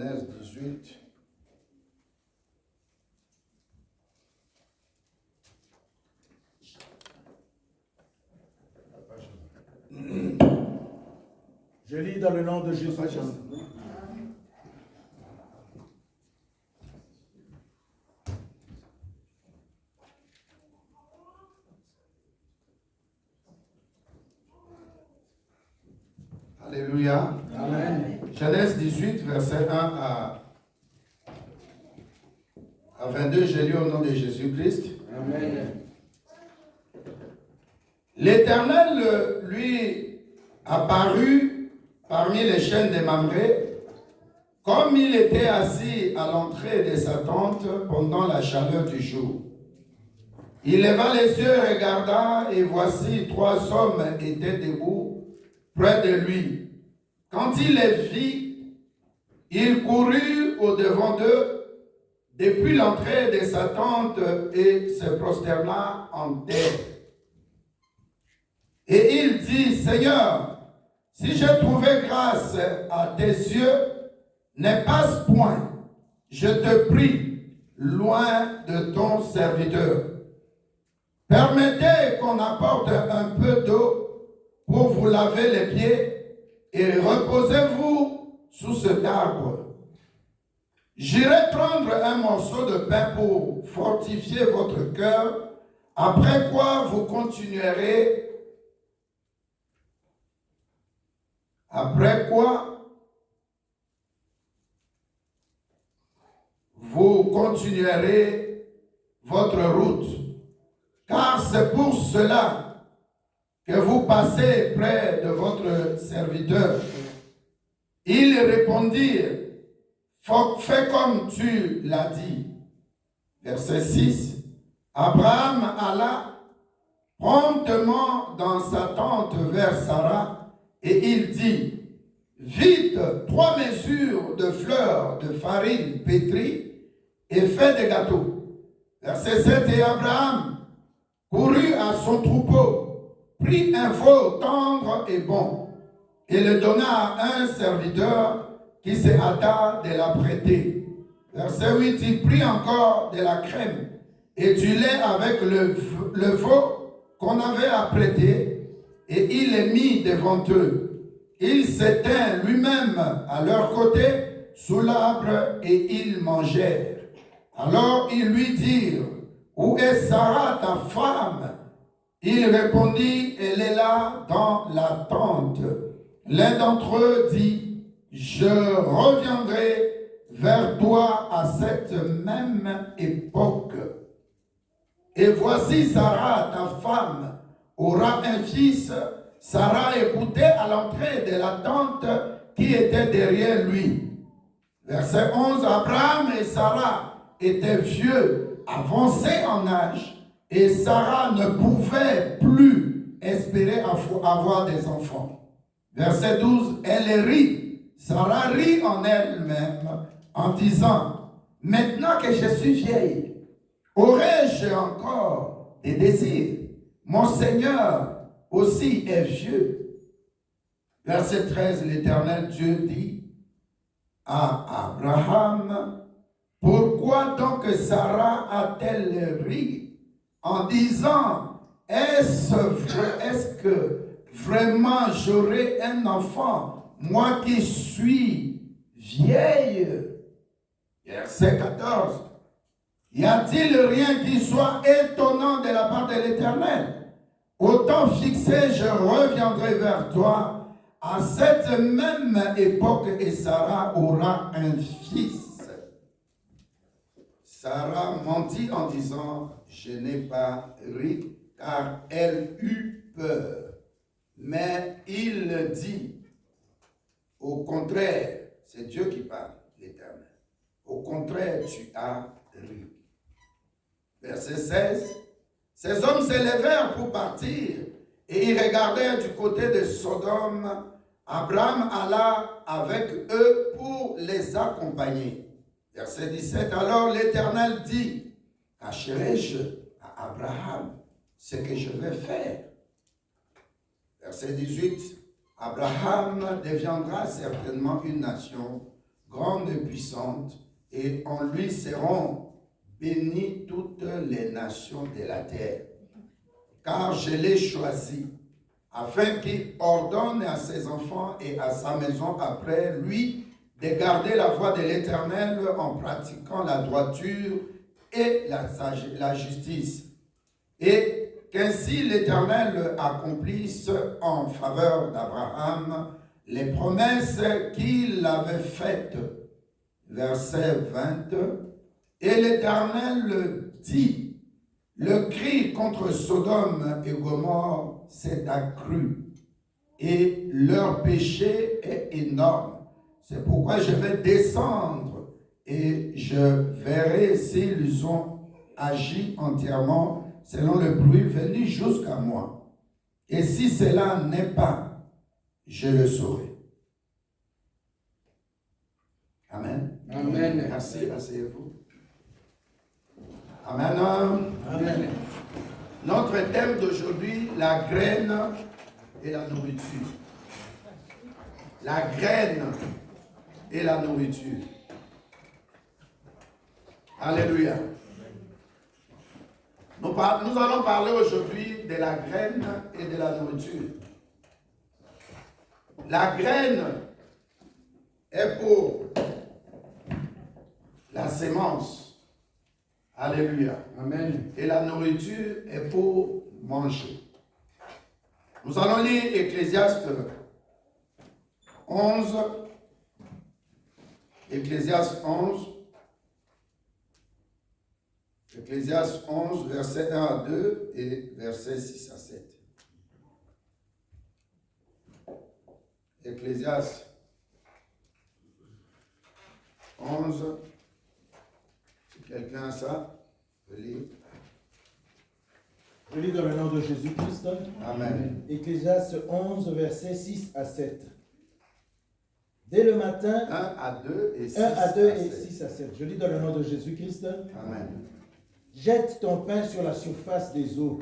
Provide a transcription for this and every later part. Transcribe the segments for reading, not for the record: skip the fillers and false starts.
Genèse 18. Je lis dans le nom de Jésus. Alléluia. Amen. Genèse 18, verset 1 à 22, je lis au nom de Jésus-Christ. Amen. L'Éternel lui apparut parmi les chênes de Mamré, comme il était assis à l'entrée de sa tente pendant la chaleur du jour. Il leva les yeux, regarda, et voici 3 hommes étaient debout près de lui. Quand il les vit, il courut au-devant d'eux depuis l'entrée de sa tente et se prosterna en terre. Et il dit, Seigneur, si j'ai trouvé grâce à tes yeux, ne passe point, je te prie, loin de ton serviteur. Permettez qu'on apporte un peu d'eau pour vous laver les pieds et reposez-vous sous cet arbre. J'irai prendre un morceau de pain pour fortifier votre cœur, après quoi vous continuerez. Après quoi vous continuerez votre route. Car c'est pour cela que vous passez près de votre serviteur. Ils répondirent, fais comme tu l'as dit. Verset 6. Abraham alla promptement dans sa tente vers Sarah et il dit, vite 3 mesures de fleurs de farine pétrie et fais des gâteaux. Verset 7. Et Abraham courut à son troupeau, prit un veau tendre et bon, et le donna à un serviteur qui se hâta de la prêter. Verset 8, il prit encore de la crème et du lait avec le veau qu'on avait apprêté, et il les mit devant eux. Il s'éteint lui-même à leur côté sous l'arbre, et ils mangèrent. Alors ils lui dirent, où est Sarah, ta femme? Il répondit, elle est là dans la tente. L'un d'entre eux dit, je reviendrai vers toi à cette même époque. Et voici Sarah, ta femme, aura un fils. Sarah écoutait à l'entrée de la tente qui était derrière lui. Verset 11, Abraham et Sarah étaient vieux, avancés en âge, et Sarah ne pouvait plus espérer avoir des enfants. Verset 12, elle rit. Sarah rit en elle-même en disant, maintenant que je suis vieille, aurais-je encore des désirs? Mon Seigneur aussi est vieux. Verset 13, l'Éternel Dieu dit à Abraham, pourquoi donc Sarah a-t-elle ri en disant, est-ce que vraiment j'aurai un enfant, moi qui suis vieille? Verset 14. Y a-t-il rien qui soit étonnant de la part de l'Éternel? Au temps fixé, je reviendrai vers toi à cette même époque et Sarah aura un fils. Sarah mentit en disant, je n'ai pas ri, car elle eut peur. Mais il dit, au contraire, c'est Dieu qui parle, l'Éternel. Au contraire, tu as ri. Verset 16. Ces hommes s'élevèrent pour partir, et ils regardèrent du côté de Sodome. Abraham alla avec eux pour les accompagner. Verset 17, alors l'Éternel dit, cacherai-je à Abraham ce que je vais faire? Verset 18, Abraham deviendra certainement une nation, grande et puissante, et en lui seront bénies toutes les nations de la terre. Car je l'ai choisi, afin qu'il ordonne à ses enfants et à sa maison après lui de garder la voie de l'Éternel en pratiquant la droiture et la justice. Et qu'ainsi l'Éternel accomplisse en faveur d'Abraham les promesses qu'il avait faites. Verset 20. Et l'Éternel dit, le cri contre Sodome et Gomorrhe s'est accru, et leur péché est énorme. C'est pourquoi je vais descendre et je verrai s'ils ont agi entièrement selon le bruit venu jusqu'à moi. Et si cela n'est pas, je le saurai. Amen. Amen. Merci, asseyez-vous. Amen. Amen. Notre thème d'aujourd'hui, la graine et la nourriture. La graine et la nourriture. Alléluia. Nous allons parler aujourd'hui de la graine et de la nourriture. La graine est pour la sémence. Alléluia. Amen. Et la nourriture est pour manger. Nous allons lire Ecclésiaste 11. Ecclésiaste 11. Ecclésiaste 11, versets 1 à 2 et versets 6 à 7. Ecclésiaste 11. Si quelqu'un a ça, je lis. Je lis dans le nom de Jésus-Christ. Amen. Ecclésiaste 11, versets 6 à 7. Dès le matin, 1 à 2 et 6 1 à 2 et 7. 6 à 7. Je lis dans le nom de Jésus-Christ. Amen. Jette ton pain sur la surface des eaux,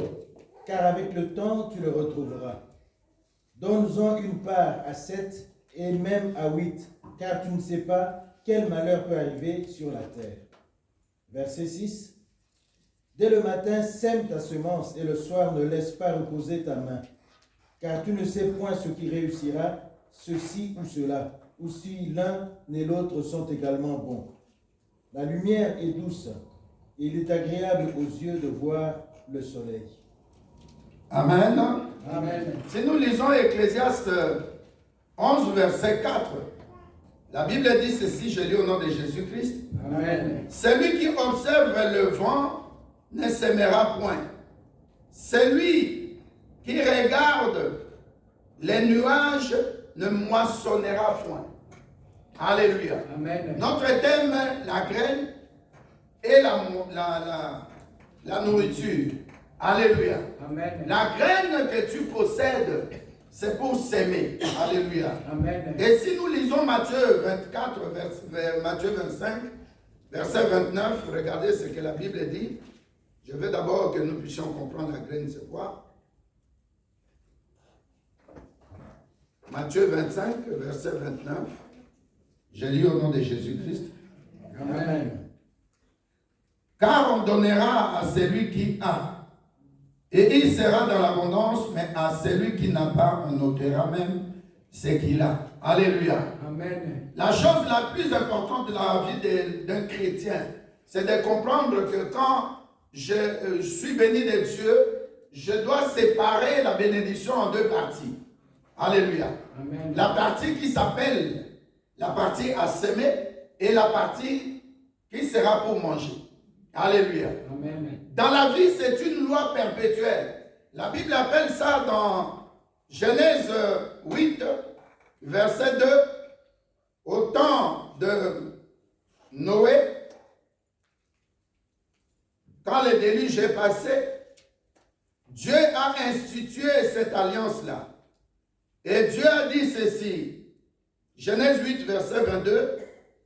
car avec le temps tu le retrouveras. Donne-en une part à 7 et même à 8, car tu ne sais pas quel malheur peut arriver sur la terre. Verset 6. Dès le matin, sème ta semence et le soir ne laisse pas reposer ta main, car tu ne sais point ce qui réussira, ceci ou cela, ou si l'un et l'autre sont également bons. La lumière est douce, et il est agréable aux yeux de voir le soleil. Amen. Amen. Si nous lisons Ecclésiaste 11, verset 4, la Bible dit ceci, je lis au nom de Jésus-Christ. Amen. Celui qui observe le vent ne s'aimera point. Celui qui regarde les nuages ne moissonnera point. Alléluia. Amen. Notre thème, la graine et la nourriture. Alléluia. Amen. La graine que tu possèdes, c'est pour s'aimer. Alléluia. Amen. Et si nous lisons Matthieu 24, Matthieu 25, verset 29, regardez ce que la Bible dit. Je veux d'abord que nous puissions comprendre la graine, c'est quoi. Matthieu 25, verset 29. Je lis au nom de Jésus-Christ. Amen. Car on donnera à celui qui a, et il sera dans l'abondance, mais à celui qui n'a pas, on ôtera même ce qu'il a. Alléluia. Amen. La chose la plus importante de la vie d'un chrétien, c'est de comprendre que quand je suis béni de Dieu, je dois séparer la bénédiction en deux parties. Alléluia. Amen. La partie qui s'appelle la partie à semer et la partie qui sera pour manger. Alléluia. Amen. Dans la vie, c'est une loi perpétuelle. La Bible appelle ça dans Genèse 8, verset 2, au temps de Noé, quand le déluge est passé, Dieu a institué cette alliance-là. Et Dieu a dit ceci, Genèse 8, verset 22,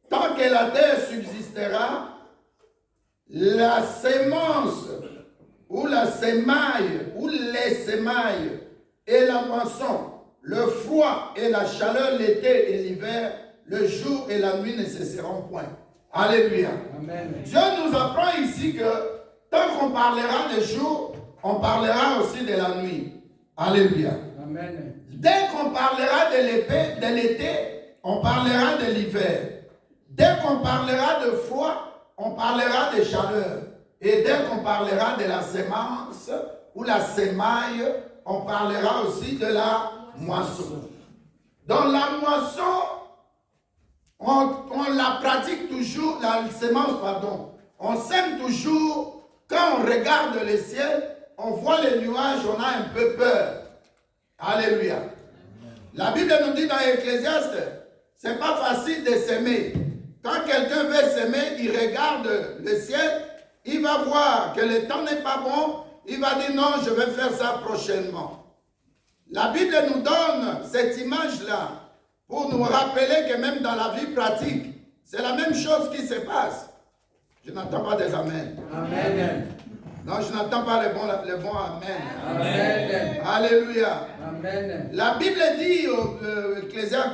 tant que la terre subsistera, la sémence ou la sémaille ou les sémailles et la moisson le froid et la chaleur, l'été et l'hiver, le jour et la nuit ne cesseront point. Alléluia. Amen. Dieu nous apprend ici que tant qu'on parlera des jours, on parlera aussi de la nuit. Alléluia. Amen. Dès qu'on parlera de l'été, on parlera de l'hiver. Dès qu'on parlera de froid, on parlera de chaleur. Et dès qu'on parlera de la sémence ou la sémaille, on parlera aussi de la moisson. Dans la moisson, on la pratique toujours, la sémence, pardon. On sème toujours, quand on regarde le ciel, on voit les nuages, on a un peu peur. Alléluia. La Bible nous dit dans Ecclésiaste, c'est pas facile de s'aimer. Quand quelqu'un veut s'aimer, il regarde le ciel, il va voir que le temps n'est pas bon, il va dire non, je vais faire ça prochainement. La Bible nous donne cette image-là pour nous rappeler que même dans la vie pratique, c'est la même chose qui se passe. Je n'entends pas des amens. Amen. Non, je n'entends pas le bon amen. Amen. Alléluia. Amen. La Bible dit au Ecclésiaste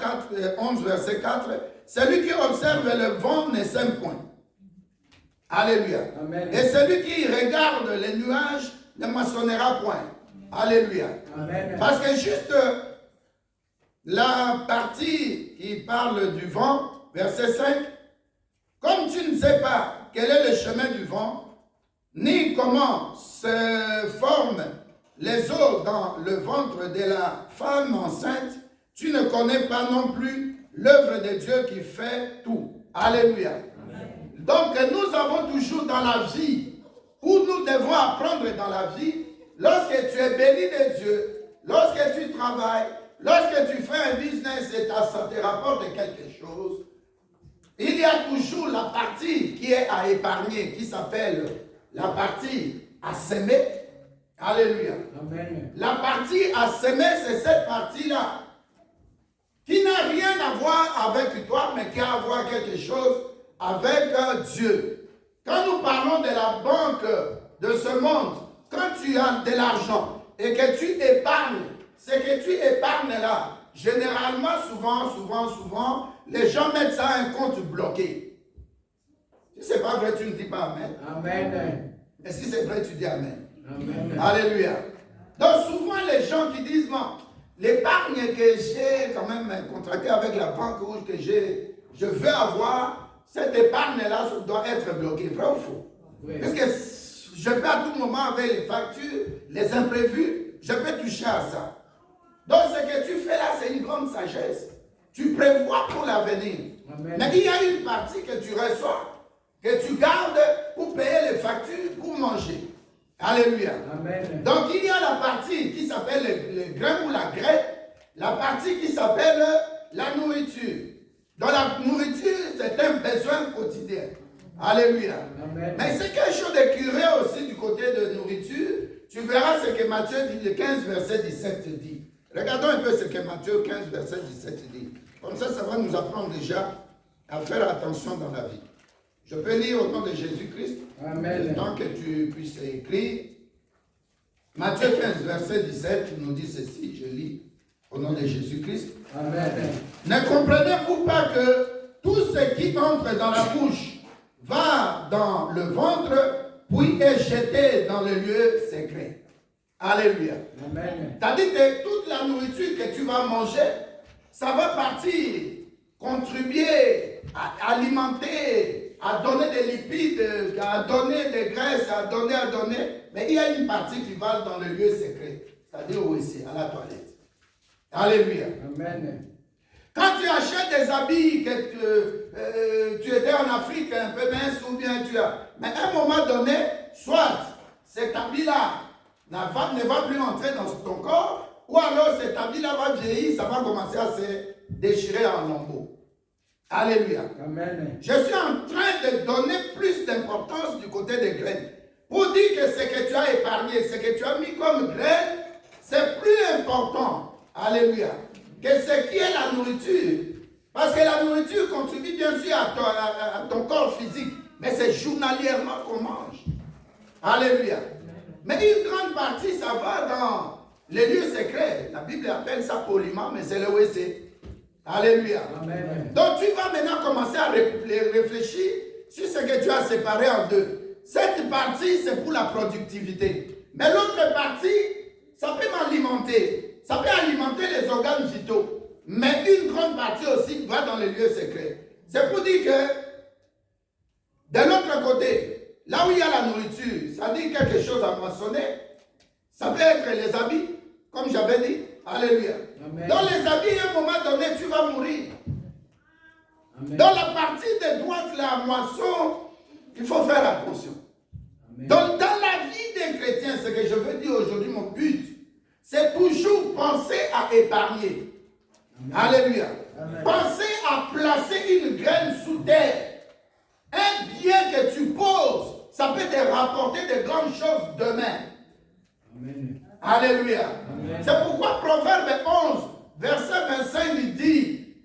11, verset 4, celui qui observe le vent ne sème point. Alléluia. Amen. Et celui qui regarde les nuages ne moissonnera point. Alléluia. Amen. Parce que juste la partie qui parle du vent, verset 5, comme tu ne sais pas quel est le chemin du vent, ni comment se forment les os dans le ventre de la femme enceinte, tu ne connais pas non plus l'œuvre de Dieu qui fait tout. Alléluia. Amen. Donc nous avons toujours dans la vie, où nous devons apprendre dans la vie, lorsque tu es béni de Dieu, lorsque tu travailles, lorsque tu fais un business et ça te rapporte quelque chose, il y a toujours la partie qui est à épargner, qui s'appelle la partie à s'aimer. Alléluia. Amen. La partie à s'aimer, c'est cette partie-là qui n'a rien à voir avec toi, mais qui a à voir quelque chose avec Dieu. Quand nous parlons de la banque de ce monde, quand tu as de l'argent et que tu épargnes, c'est que tu épargnes là. Généralement, souvent, les gens mettent ça à un compte bloqué. Si ce n'est pas vrai, tu ne dis pas Amen. Amen. Et si c'est vrai, tu dis Amen. Amen. Alléluia. Donc souvent, les gens qui disent, non, l'épargne que j'ai quand même contractée avec la banque rouge que je veux avoir, cette épargne-là doit être bloquée. Vrai ou faux? Oui. Parce que je peux à tout moment, avec les factures, les imprévus, je peux toucher à ça. Donc ce que tu fais là, c'est une grande sagesse. Tu prévois pour l'avenir. Mais il y a une partie que tu reçois, que tu gardes pour payer les factures, pour manger. Alléluia. Amen. Donc il y a la partie qui s'appelle le grain ou la graine, la partie qui s'appelle la nourriture. Donc la nourriture, c'est un besoin quotidien. Alléluia. Amen. Mais c'est quelque chose de curieux aussi du côté de nourriture. Tu verras ce que Matthieu dit, le 15, verset 17 dit. Regardons un peu ce que Matthieu 15, verset 17 dit. Comme ça va nous apprendre déjà à faire attention dans la vie. Je peux lire au nom de Jésus-Christ. Amen. Le temps que tu puisses écrire. Matthieu 15, verset 17 nous dit ceci. Je lis au nom de Jésus-Christ. Amen. Ne comprenez-vous pas que tout ce qui entre dans la bouche va dans le ventre, puis est jeté dans le lieu secret? Alléluia. Amen. C'est-à-dire que toute la nourriture que tu vas manger, ça va partir, contribuer, à alimenter, à donner des lipides, à donner des graisses, à donner. Mais il y a une partie qui va dans le lieu secret, c'est-à-dire où ici, à la toilette. Alléluia. Amen. Quand tu achètes des habits, que tu étais en Afrique un peu mince ou bien tu as... Mais à un moment donné, soit cet habit-là ne va plus entrer dans ton corps, ou alors cet habit-là va vieillir, ça va commencer à se déchirer en lambeaux. Alléluia. Amen. Je suis en train de donner plus d'importance du côté des graines. Pour dire que ce que tu as épargné, ce que tu as mis comme graines, c'est plus important. Alléluia. Que ce qui est la nourriture. Parce que la nourriture contribue bien sûr à ton corps physique. Mais c'est journalièrement qu'on mange. Alléluia. Mais une grande partie, ça va Les lieux secrets, la Bible appelle ça poliment, mais c'est le WC. Alléluia. Amen. Donc tu vas maintenant commencer à réfléchir sur ce que tu as séparé en deux. Cette partie, c'est pour la productivité. Mais l'autre partie, ça peut m'alimenter. Ça peut alimenter les organes vitaux. Mais une grande partie aussi va dans les lieux secrets. C'est pour dire que, de l'autre côté, là où il y a la nourriture, ça dit quelque chose à moissonner. Ça peut être les habits, comme j'avais dit. Alléluia. Amen. Dans les habits, à un moment donné, tu vas mourir. Amen. Dans la partie de droite, la moisson, il faut faire attention. Amen. Donc, dans la vie des chrétiens, ce que je veux dire aujourd'hui, mon but, c'est toujours penser à épargner. Amen. Alléluia. Amen. Penser à placer une graine sous terre. Un bien que tu poses, ça peut te rapporter de grandes choses demain. Amen. Alléluia. Amen. C'est pourquoi Proverbe 11, verset 25, il dit,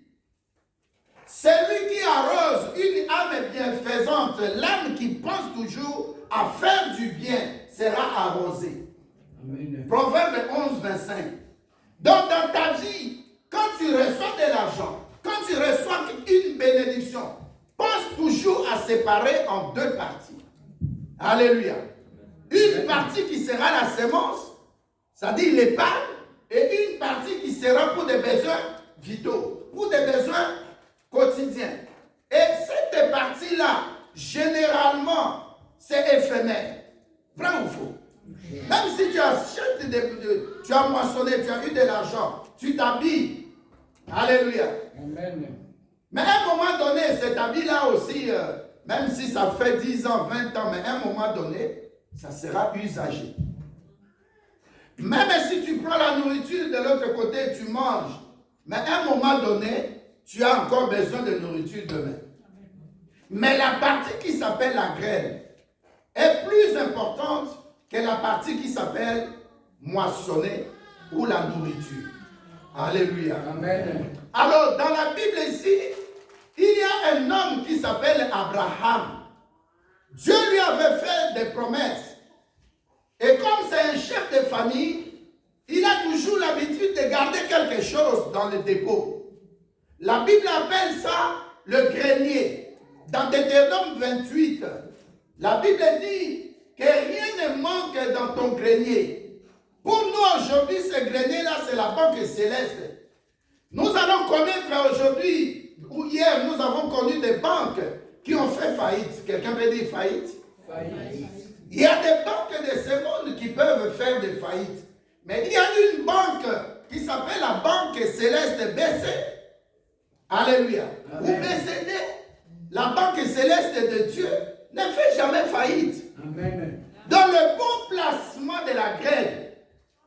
celui qui arrose une âme bienfaisante, l'âme qui pense toujours à faire du bien, sera arrosée. Amen. Proverbe 11, 25. Donc dans ta vie, quand tu reçois de l'argent, quand tu reçois une bénédiction, pense toujours à séparer en deux parties. Alléluia. Une partie qui sera la sémence, c'est-à-dire l'épargne, et une partie qui sera pour des besoins vitaux, pour des besoins quotidiens. Et cette partie-là, généralement, c'est éphémère. Vrai ou faux? Même si tu achètes, tu as moissonné, tu as eu de l'argent, tu t'habilles. Alléluia. Amen. Mais à un moment donné, cet habit-là aussi, même si ça fait 10 ans, 20 ans, mais à un moment donné, ça sera usagé. Même si tu prends la nourriture de l'autre côté, tu manges, mais à un moment donné, tu as encore besoin de nourriture demain. Mais la partie qui s'appelle la graine est plus importante que la partie qui s'appelle moissonner ou la nourriture. Alléluia. Amen. Alors, dans la Bible ici, il y a un homme qui s'appelle Abraham. Dieu lui avait fait des promesses. Et comme c'est un chef de famille, il a toujours l'habitude de garder quelque chose dans le dépôt. La Bible appelle ça le grenier. Dans Deutéronome 28, la Bible dit que rien ne manque dans ton grenier. Pour nous aujourd'hui, ce grenier-là, c'est la banque céleste. Nous allons connaître aujourd'hui, ou hier, nous avons connu des banques qui ont fait faillite. Quelqu'un peut dire faillite? Faillite. Il y a des banques de ce monde qui peuvent faire des faillites. Mais il y a une banque qui s'appelle la banque céleste BC. Alléluia. Ou Amen. BCD. La banque céleste de Dieu ne fait jamais faillite. Amen. Dans le bon placement de la graine,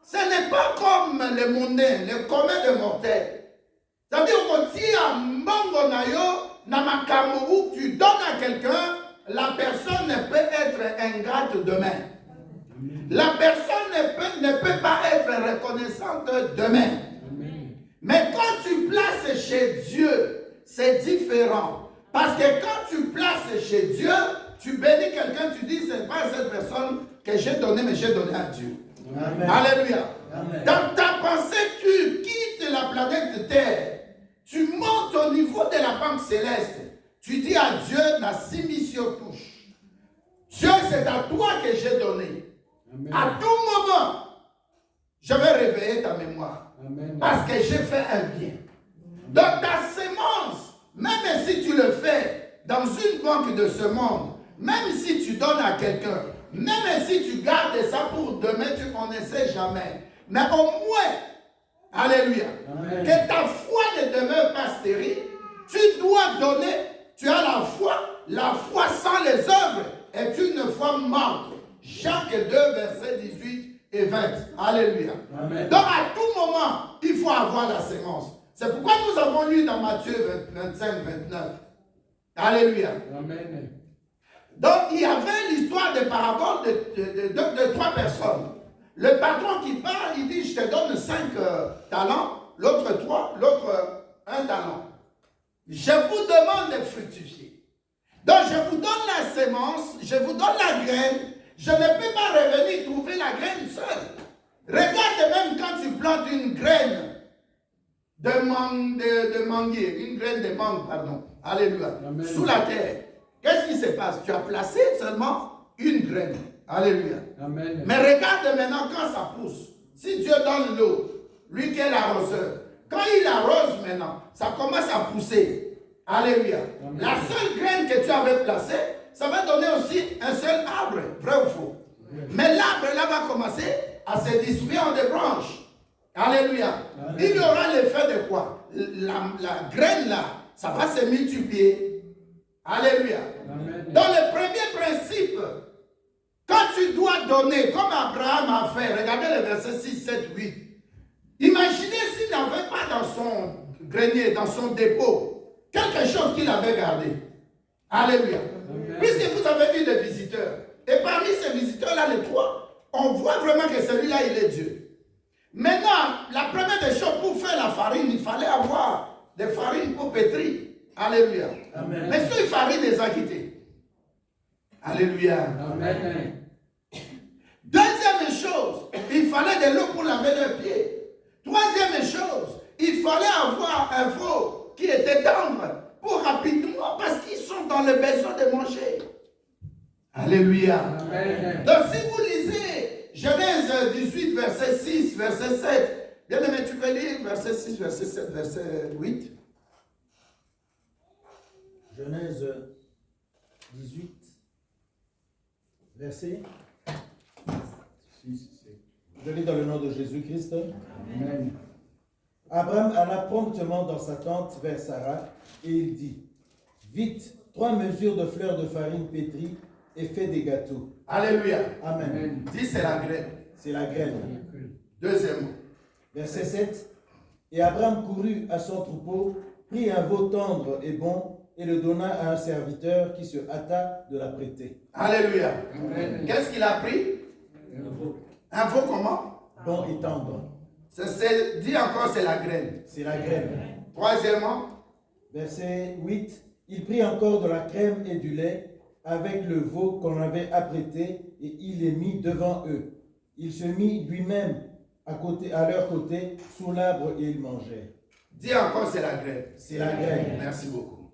ce n'est pas comme le mondain, le commun de mortels. C'est-à-dire qu'on dit à Mbongo Nayo, Namakamo, où tu donnes à quelqu'un, la personne ne peut être ingrate demain. La personne ne peut pas être reconnaissante demain. Amen. Mais quand tu places chez Dieu, c'est différent. Parce que quand tu places chez Dieu, tu bénis quelqu'un, tu dis, c'est pas cette personne que j'ai donnée, mais j'ai donné à Dieu. Amen. Alléluia. Amen. Dans ta pensée, tu quittes la planète Terre. Tu montes au niveau de la banque céleste. Tu dis à Dieu, la mission touche. Dieu, c'est à toi que j'ai donné. Amen. À tout moment, je vais réveiller ta mémoire. Amen. Parce que j'ai fait un bien. Donc ta sémence, même si tu le fais dans une banque de ce monde, même si tu donnes à quelqu'un, même si tu gardes ça pour demain, on ne sait jamais. Mais au moins, alléluia, Amen. que ta foi ne demeure pas stérile, tu dois donner, tu as la foi sans les œuvres est une foi morte. Jacques 2, versets 18 et 20. Alléluia. Amen. Donc à tout moment, il faut avoir la sémence. C'est pourquoi nous avons lu dans Matthieu 25, 29. Alléluia. Amen. Donc il y avait l'histoire de parabole de trois personnes. Le patron qui parle, il dit, je te donne 5 talents, l'autre 3, l'autre 1 talent. Je vous demande de fructifier. Donc je vous donne la sémence, je vous donne la graine. Je ne peux pas revenir trouver la graine seule. Regarde même quand tu plantes une graine de manguier, une graine de mangue, pardon. Alléluia. Amen. Sous la terre. Qu'est-ce qui se passe? Tu as placé seulement une graine. Alléluia. Amen. Mais regarde maintenant quand ça pousse. Si Dieu donne l'eau, lui qui est l'arroseur, quand il arrose maintenant, ça commence à pousser. Alléluia. Amen. La seule graine que tu avais placée, ça va donner aussi un seul arbre, vrai ou faux. Mais l'arbre là va commencer à se distribuer en des branches. Alléluia. Amen. Il y aura l'effet de quoi? La graine là, ça va se multiplier. Alléluia. Amen. Dans le premier principe, quand tu dois donner, comme Abraham a fait, regardez le verset 6, 7, 8. Imaginez s'il n'avait pas dans son grenier, dans son dépôt, quelque chose qu'il avait gardé. Alléluia. Amen. Puisque vous avez vu des visiteurs, et parmi ces visiteurs-là, les trois, on voit vraiment que celui-là, il est Dieu. Maintenant, la première des choses, pour faire la farine, il fallait avoir des farines pour pétrir. Alléluia. Amen. Mais ces farines les a quittées. Alléluia. Amen. Deuxième chose, il fallait de l'eau pour laver leurs pieds. Troisième chose, il fallait avoir un veau qui était tendre pour rapidement, parce qu'ils sont dans le besoin de manger. Alléluia. Amen. Donc si vous lisez Genèse 18, verset 6, verset 7, bien aimé, tu peux lire verset 6, verset 7, verset 8. Genèse 18, verset 6. Je lis dans le nom de Jésus-Christ. Amen. Abraham alla promptement dans sa tente vers Sarah et il dit, vite, 3 mesures de fleurs de farine pétrie et fais des gâteaux. Alléluia. Amen. Amen. Dis c'est la graine. C'est la graine. Deuxièmement. Verset 7. Et Abraham courut à son troupeau, prit un veau tendre et bon et le donna à un serviteur qui se hâta de l'apprêter. Alléluia. Amen. Qu'est-ce qu'il a pris? Un veau comment? Bon et tendre. Dis encore, c'est la graine. C'est la graine. Troisièmement. Verset 8. Il prit encore de la crème et du lait avec le veau qu'on avait apprêté et il les mit devant eux. Il se mit lui-même à leur côté sous l'arbre et ils mangèrent. Dis encore, c'est la graine. C'est la graine. Merci beaucoup.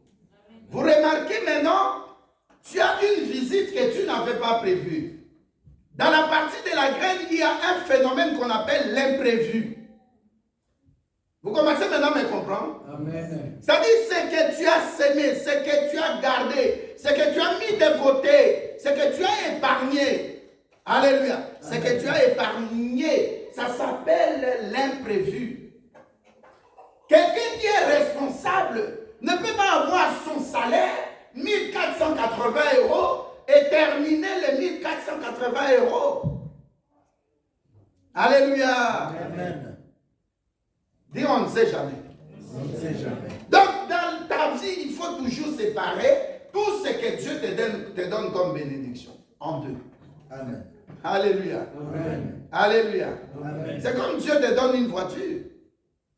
Vous remarquez maintenant, tu as une visite que tu n'avais pas prévue. Dans la partie de la graine, il y a un phénomène qu'on appelle l'imprévu. Vous commencez maintenant à me comprendre? Amen. C'est-à-dire ce que tu as semé, ce que tu as gardé, ce que tu as mis de côté, ce que tu as épargné. Alléluia. Ce que tu as épargné, ça s'appelle l'imprévu. Quelqu'un qui est responsable ne peut pas avoir son salaire, 1480 € et terminer les 1480 €. Alléluia. Amen. Dis, on ne sait jamais. On ne sait jamais. Donc, dans ta vie, il faut toujours séparer tout ce que Dieu te donne comme bénédiction en deux. Amen. Alléluia. Amen. Alléluia. Amen. C'est comme Dieu te donne une voiture.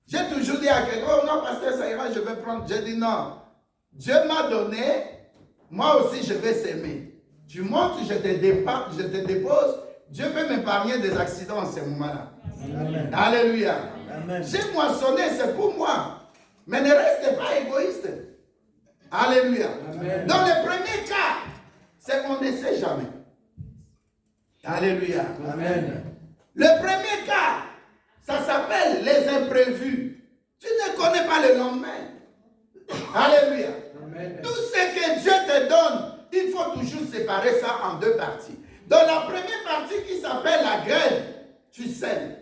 J'ai toujours dit à quelqu'un, oh non, pasteur, ça ira, je vais prendre. J'ai dit non. Dieu m'a donné, moi aussi je vais s'aimer. Tu montes, je te dépose. Dieu peut m'épargner des accidents en ce moment-là. Amen. Alléluia. Amen. J'ai moissonné, c'est pour moi. Mais ne restez pas égoïste. Alléluia. Amen. Dans le premier cas, c'est qu'on ne sait jamais. Alléluia. Amen. Le premier cas, ça s'appelle les imprévus. Tu ne connais pas le lendemain. Alléluia. Amen. Tout ce que Dieu te donne, il faut toujours séparer ça en deux parties. Dans la première partie qui s'appelle la graine, tu sèmes.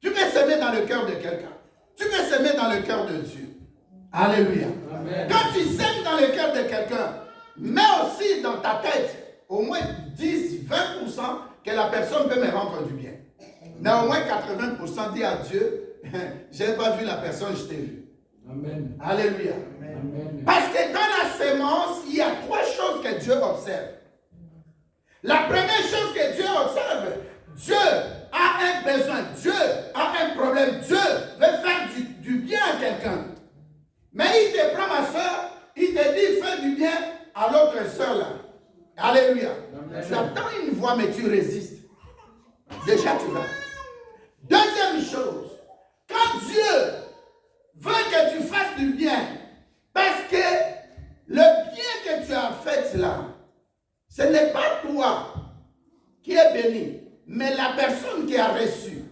Tu peux s'aimer dans le cœur de quelqu'un. Tu peux s'aimer dans le cœur de Dieu. Alléluia. Amen. Quand tu sèmes dans le cœur de quelqu'un, mets aussi dans ta tête au moins 10-20% que la personne peut me rendre du bien. Mais au moins 80% dis à Dieu, je n'ai pas vu la personne, je t'ai vu. Amen. Alléluia. Amen. Parce que dans la sémence, il y a 3 choses que Dieu observe. La première chose que Dieu observe, Dieu a un besoin, Dieu a un problème, Dieu veut faire du bien à quelqu'un. Mais il te prend ma soeur, il te dit fais du bien à l'autre soeur là. Alléluia. Amen. Tu attends une voix mais tu résistes. Déjà, tu vas. Deuxième chose, quand Dieu veut que tu fasses du bien, parce que le bien que tu as fait là, ce n'est pas toi qui es béni, mais la personne qui a reçu.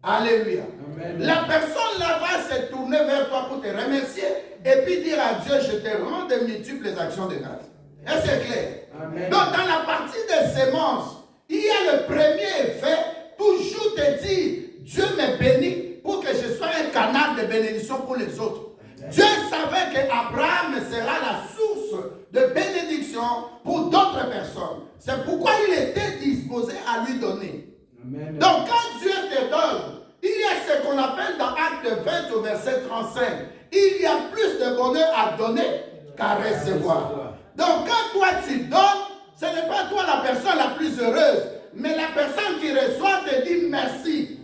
Alléluia. Amen. La personne là va se tourner vers toi pour te remercier et puis dire à Dieu, je te rends de multiples actions de grâce. Est-ce que c'est clair? Amen. Donc dans la partie des semences, il y a le premier effet, toujours te dire, Dieu me bénit pour que je sois un canal de bénédiction pour les autres. Dieu savait qu'Abraham sera la source de bénédiction pour d'autres personnes. C'est pourquoi il était disposé à lui donner. Amen. Donc quand Dieu te donne, il y a ce qu'on appelle dans Acte 20 au verset 35, il y a plus de bonheur à donner qu'à recevoir. Donc quand toi tu donnes, ce n'est pas toi la personne la plus heureuse, mais la personne qui reçoit te dit merci.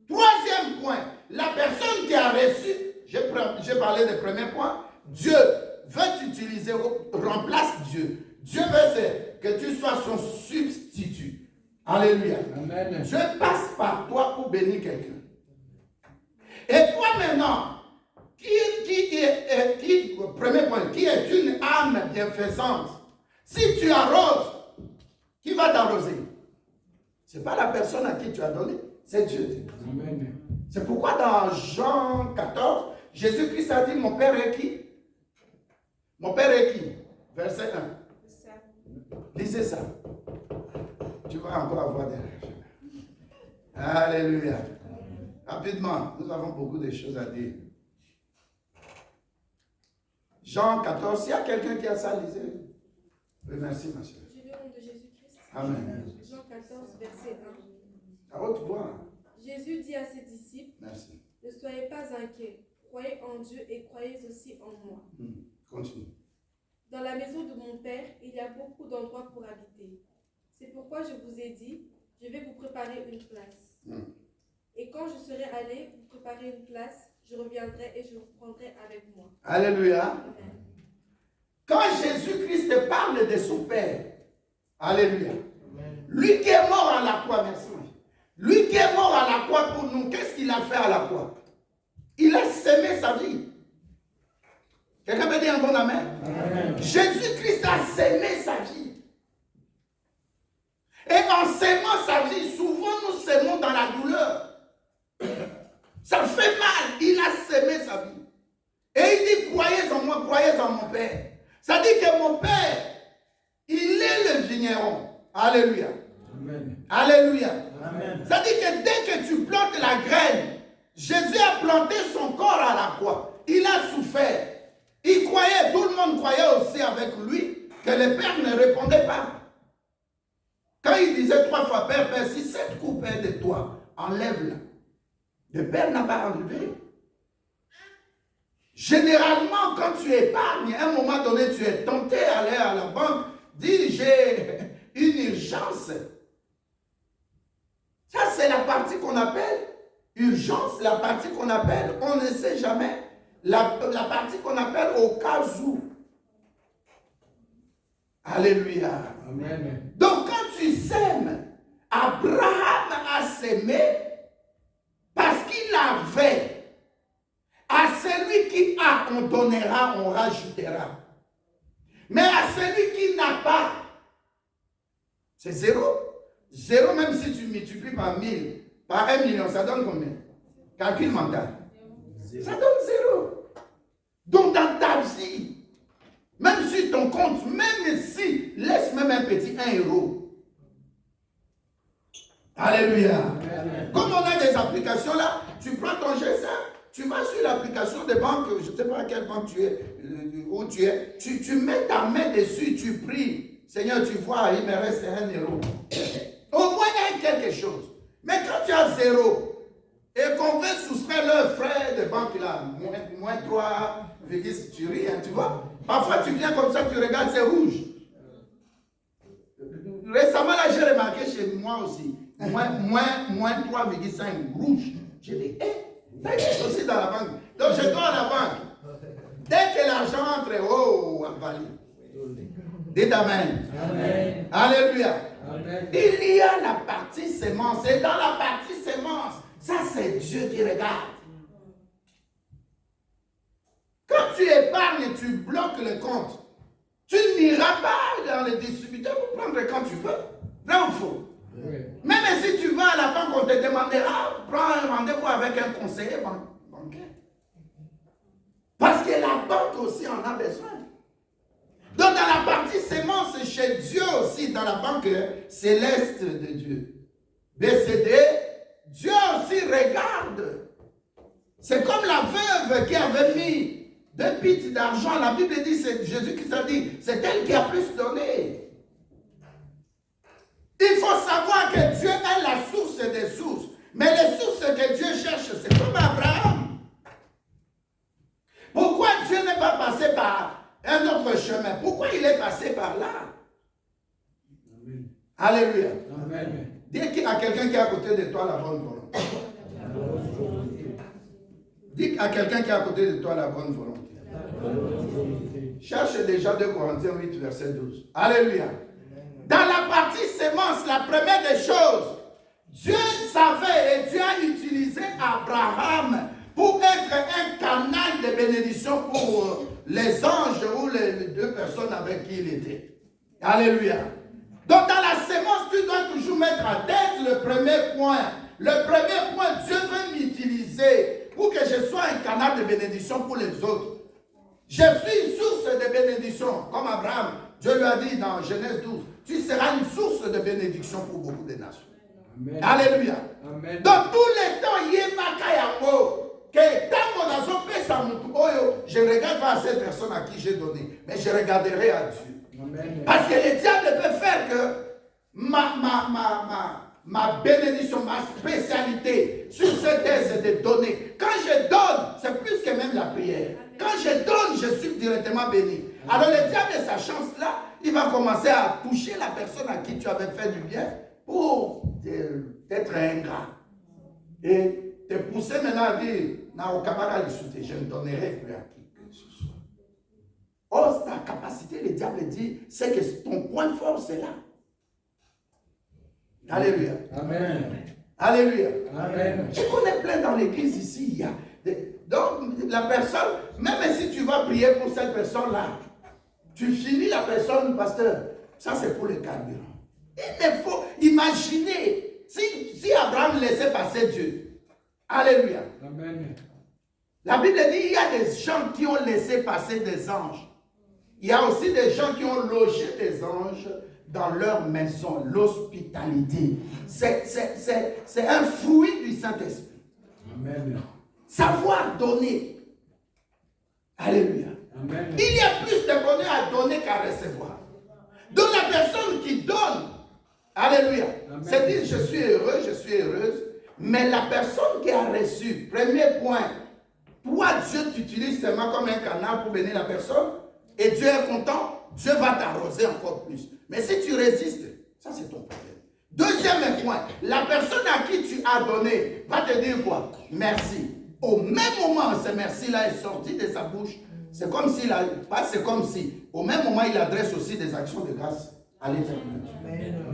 Troisième point, la personne qui a reçu, j'ai parlé du premier point, Dieu veut t'utiliser, remplace Dieu. Dieu veut que tu sois son substitut. Alléluia. Amen. Dieu passe par toi pour bénir quelqu'un. Et toi maintenant, premier point, qui est une âme bienfaisante, si tu arroses, qui va t'arroser? Ce n'est pas la personne à qui tu as donné, c'est Dieu. Amen. C'est pourquoi dans Jean 14, Jésus-Christ a dit, mon Père est qui? Mon Père est qui? Verset 1. Lisez ça. Tu vas encore avoir des rêves. Alléluia. Rapidement, nous avons beaucoup de choses à dire. Jean 14, s'il y a quelqu'un qui a ça, lisez. Oui, merci, ma chère. Je lis au nom de Jésus-Christ. Amen. Jean 14, verset 1. À haute voix. Jésus dit à ses disciples, Merci. ne soyez pas inquiets, croyez en Dieu et croyez aussi en moi. Continue. Dans la maison de mon Père, il y a beaucoup d'endroits pour habiter. C'est pourquoi je vous ai dit, je vais vous préparer une place. Et quand je serai allé vous préparer une place, je reviendrai et je vous prendrai avec moi. Alléluia. Amen. Quand Jésus-Christ te parle de son Père, alléluia. Lui qui est mort à la croix, merci. Lui qui est mort à la croix pour nous, qu'est-ce qu'il a fait à la croix? Il a sémé sa vie. Quelqu'un peut dire un bon amen? Amen. Jésus-Christ a sémé sa vie. Et en sémant sa vie, souvent nous sémons dans la douleur. Ça fait mal. Il a sémé sa vie. Et il dit, croyez en moi, croyez en mon Père. Ça dit que mon Père, il est le vigneron. Alléluia. Amen. Alléluia. Amen. Ça dit que dès que tu plantes la graine, Jésus a planté son corps à la croix. Il a souffert. Il croyait, tout le monde croyait aussi avec lui que le Père ne répondait pas. Quand il disait 3 fois, Père, Père, si cette coupe est de toi, enlève-la. Le Père n'a pas enlevé. Généralement, quand tu épargnes, à un moment donné, tu es tenté à aller à la banque, dis, j'ai une urgence. Ça, c'est la partie qu'on appelle urgence, la partie qu'on appelle, on ne sait jamais, la partie qu'on appelle au cas où. Alléluia. Amen. Donc, quand tu sèmes, Abraham a sémé parce qu'il avait. À celui qui a, on donnera, on rajoutera. Mais à celui qui n'a pas, c'est 0. 0, même si tu multiplies par 1000, par 1 million, ça donne combien? Calcul mental. Ça donne 0. Donc dans ta vie, même sur ton compte, même si, laisse même un petit 1 euro. Alléluia. Amen. Comme on a des applications là, tu prends ton GSM, tu vas sur l'application de banque, je ne sais pas à quelle banque tu es, où tu es, tu mets ta main dessus, tu pries. Seigneur, tu vois, il me reste 1 euro. Au moins quelque chose. Mais quand tu as 0 et qu'on veut soustraire leurs frais de banque là, moins 3, tu ris, hein, tu vois. Parfois tu viens comme ça, tu regardes, c'est rouge. Récemment là, j'ai remarqué chez moi aussi, moins 3,5 rouge. J'ai dit, t'as quelque chose aussi dans la banque. Donc je dois à la banque. Dès que l'argent entre, oh, avalé. Dites Amen. Amen. Alléluia. Amen. Amen. Il y a la partie sémence. Et dans la partie sémence, ça c'est Dieu qui regarde. Quand tu épargnes, tu bloques le compte. Tu n'iras pas dans le distributeur pour prendre quand tu veux. Vrai ou faux? Oui. Même si tu vas à la banque, on te demandera, prends un rendez-vous avec un conseiller bancaire. Parce que la banque aussi en a besoin. Donc dans la partie sémence, chez Dieu aussi, dans la banque céleste de Dieu. BCD, Dieu aussi regarde. C'est comme la veuve qui avait mis 2 pites d'argent. La Bible dit, c'est Jésus qui a dit, c'est elle qui a plus donné. Il faut savoir que Dieu est la source des sources. Mais les sources que Dieu cherche, c'est comme Abraham. Pourquoi Dieu n'est pas passé par un autre chemin? Pourquoi il est passé par là? Amen. Alléluia. Amen. Dis à quelqu'un qui est à côté de toi la bonne volonté. Dis à quelqu'un qui est à côté de toi la bonne volonté. Cherche déjà 2 Corinthiens 8, verset 12. Alléluia. Dans la partie sémence, la première des choses, Dieu savait et Dieu a utilisé Abraham pour être un canal de bénédiction pour les anges ou les 2 personnes avec qui il était. Alléluia. Donc dans la sémence, tu dois toujours mettre à tête le premier point. Le premier point, Dieu veut m'utiliser pour que je sois un canal de bénédiction pour les autres. Je suis une source de bénédiction, comme Abraham. Dieu lui a dit dans Genèse 12, tu seras une source de bénédiction pour beaucoup de nations. Amen. Alléluia. Amen. Dans tous les temps, il y a Makayango. Que tant qu'on a son je ne regarde pas à cette personne à qui j'ai donné, mais je regarderai à Dieu. Amen. Parce que le diable peut faire que ma bénédiction, ma spécialité sur cette terre, c'est de donner. Quand je donne, c'est plus que même la prière. Quand je donne, je suis directement béni. Alors le diable et sa chance là, il va commencer à toucher la personne à qui tu avais fait du bien pour être ingrat. Et te pousser maintenant à dire, je ne donnerai plus à qui que ce soit. Or, ta capacité, le diable dit, c'est que ton point fort, c'est là. Alléluia. Amen. Alléluia. Amen. Je connais plein dans l'église ici. Il y a donc, la personne, même si tu vas prier pour cette personne-là, tu finis la personne, pasteur, ça c'est pour le carburant. Il faut imaginer, si Abraham laissait passer Dieu, alléluia. Amen. La Bible dit, il y a des gens qui ont laissé passer des anges. Il y a aussi des gens qui ont logé des anges dans leur maison, l'hospitalité. C'est un fruit du Saint-Esprit. Amen. Savoir donner. Alléluia. Amen. Il y a plus de bonheur à donner qu'à recevoir. Donc la personne qui donne, alléluia, c'est dire je suis heureux, je suis heureuse, mais la personne qui a reçu, premier point, toi Dieu t'utilise seulement comme un canal pour bénir la personne, et Dieu est content, Dieu va t'arroser encore plus. Mais si tu résistes, ça c'est ton problème. Deuxième point, la personne à qui tu as donné va te dire quoi? Merci. Au même moment, ce merci-là est sorti de sa bouche. C'est comme si, c'est comme si, au même moment, il adresse aussi des actions de grâce à l'Éternel.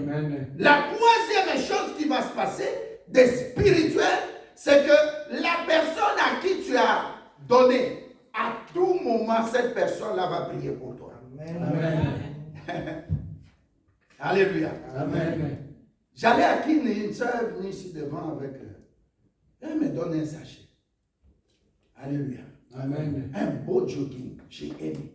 Amen. La troisième chose qui va se passer, des spirituels, c'est que la personne à qui tu as donné, à tout moment, cette personne-là va prier pour toi. Amen. Alléluia. Amen. J'allais à Kine, une soeur est venue ici devant avec elle me donne un sachet. Alléluia. Amen. Un beau jogging, j'ai aimé.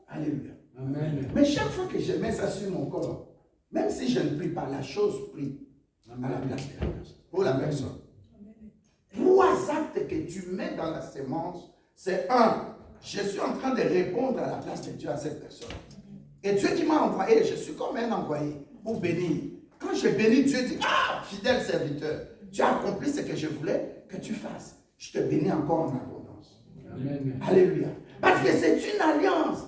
Alléluia. Amen. Mais chaque fois que je mets ça sur mon corps, même si je ne prie pas, la chose prie à la place de la personne, pour la personne. 3 actes que tu mets dans la sémence, c'est 1, je suis en train de répondre à la place de Dieu à cette personne. Et Dieu qui m'a envoyé, je suis comme un envoyé pour bénir. Quand je bénis, Dieu dit, ah, fidèle serviteur, tu as accompli ce que je voulais que tu fasses. Je te bénis encore en abondance. Amen. Alléluia. Parce que c'est une alliance.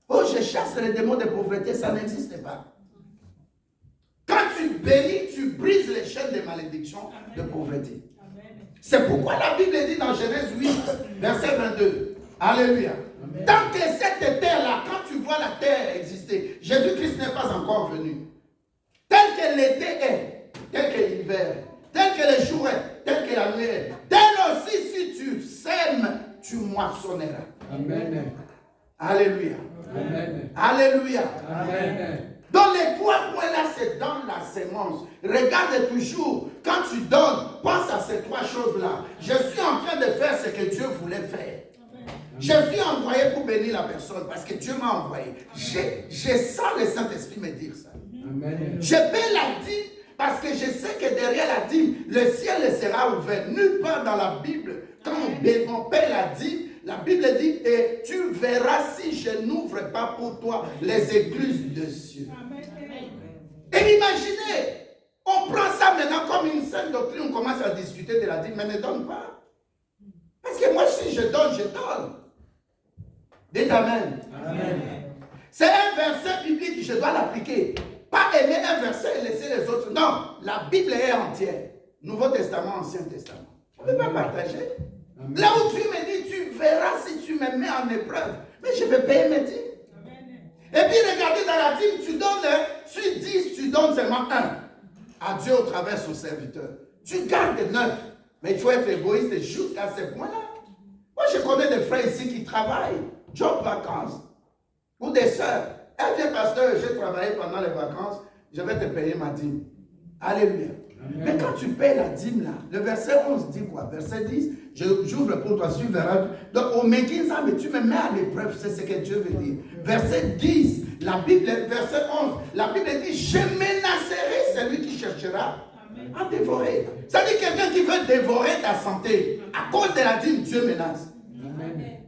Oh, je chasse les démons de pauvreté, ça n'existe pas. Quand tu bénis, tu brises les chaînes de malédiction de pauvreté. C'est pourquoi la Bible dit dans Genèse 8, verset 22. Alléluia. Amen. Tant que cette terre-là, quand tu vois la terre exister, Jésus-Christ n'est pas encore venu. Tel tel que l'été est, tel que l'hiver est, tel que le jour est, tel que la nuit est, tel aussi si tu sèmes, tu moissonneras. Amen. Alléluia. Amen. Alléluia. Amen. Donc les trois points là, c'est dans la sémence. Regarde toujours, quand tu donnes, pense à ces trois choses-là. Je suis en train de faire ce que Dieu voulait faire. Je suis envoyé pour bénir la personne parce que Dieu m'a envoyé. Je sens le Saint-Esprit me dire ça. Amen. Je paie la dîme parce que je sais que derrière la dîme, le ciel sera ouvert. Nulle part dans la Bible, quand on paie la dîme, la Bible dit, et tu verras si je n'ouvre pas pour toi les écluses de cieux. Et imaginez, on prend ça maintenant comme une sainte doctrine, on commence à discuter de la dîme, mais ne donne pas. Parce que moi, si je donne, je donne. Dites Amen. Amen. C'est un verset biblique, je dois l'appliquer. Pas aimer un verset et laisser les autres. Non, la Bible est entière. Nouveau Testament, Ancien Testament. On ne peut pas partager. Amen. Là où Dieu me dit, tu verras si tu me mets en épreuve. Mais je vais payer mes dîmes. Et puis regardez dans la dîme, tu donnes, sur 10, tu donnes seulement 1 à Dieu au travers de son serviteur. Tu gardes 9. Mais il faut être égoïste jusqu'à ce point-là. Moi, je connais des frères ici qui travaillent, job vacances, ou des sœurs. Elle vient, pasteur, j'ai travaillé pendant les vacances, je vais te payer ma dîme. Alléluia. Amen. Mais quand tu payes la dîme là, le verset 11 dit quoi? Verset 10, j'ouvre pour toi, tu verras. Donc, au making ça, mais tu me mets à l'épreuve, c'est ce que Dieu veut dire. Verset 10, la Bible, verset 11, la Bible dit, je menacerai celui qui cherchera à dévorer. Ça dit quelqu'un qui veut dévorer ta santé. À cause de la dîme, Dieu menace. Amen.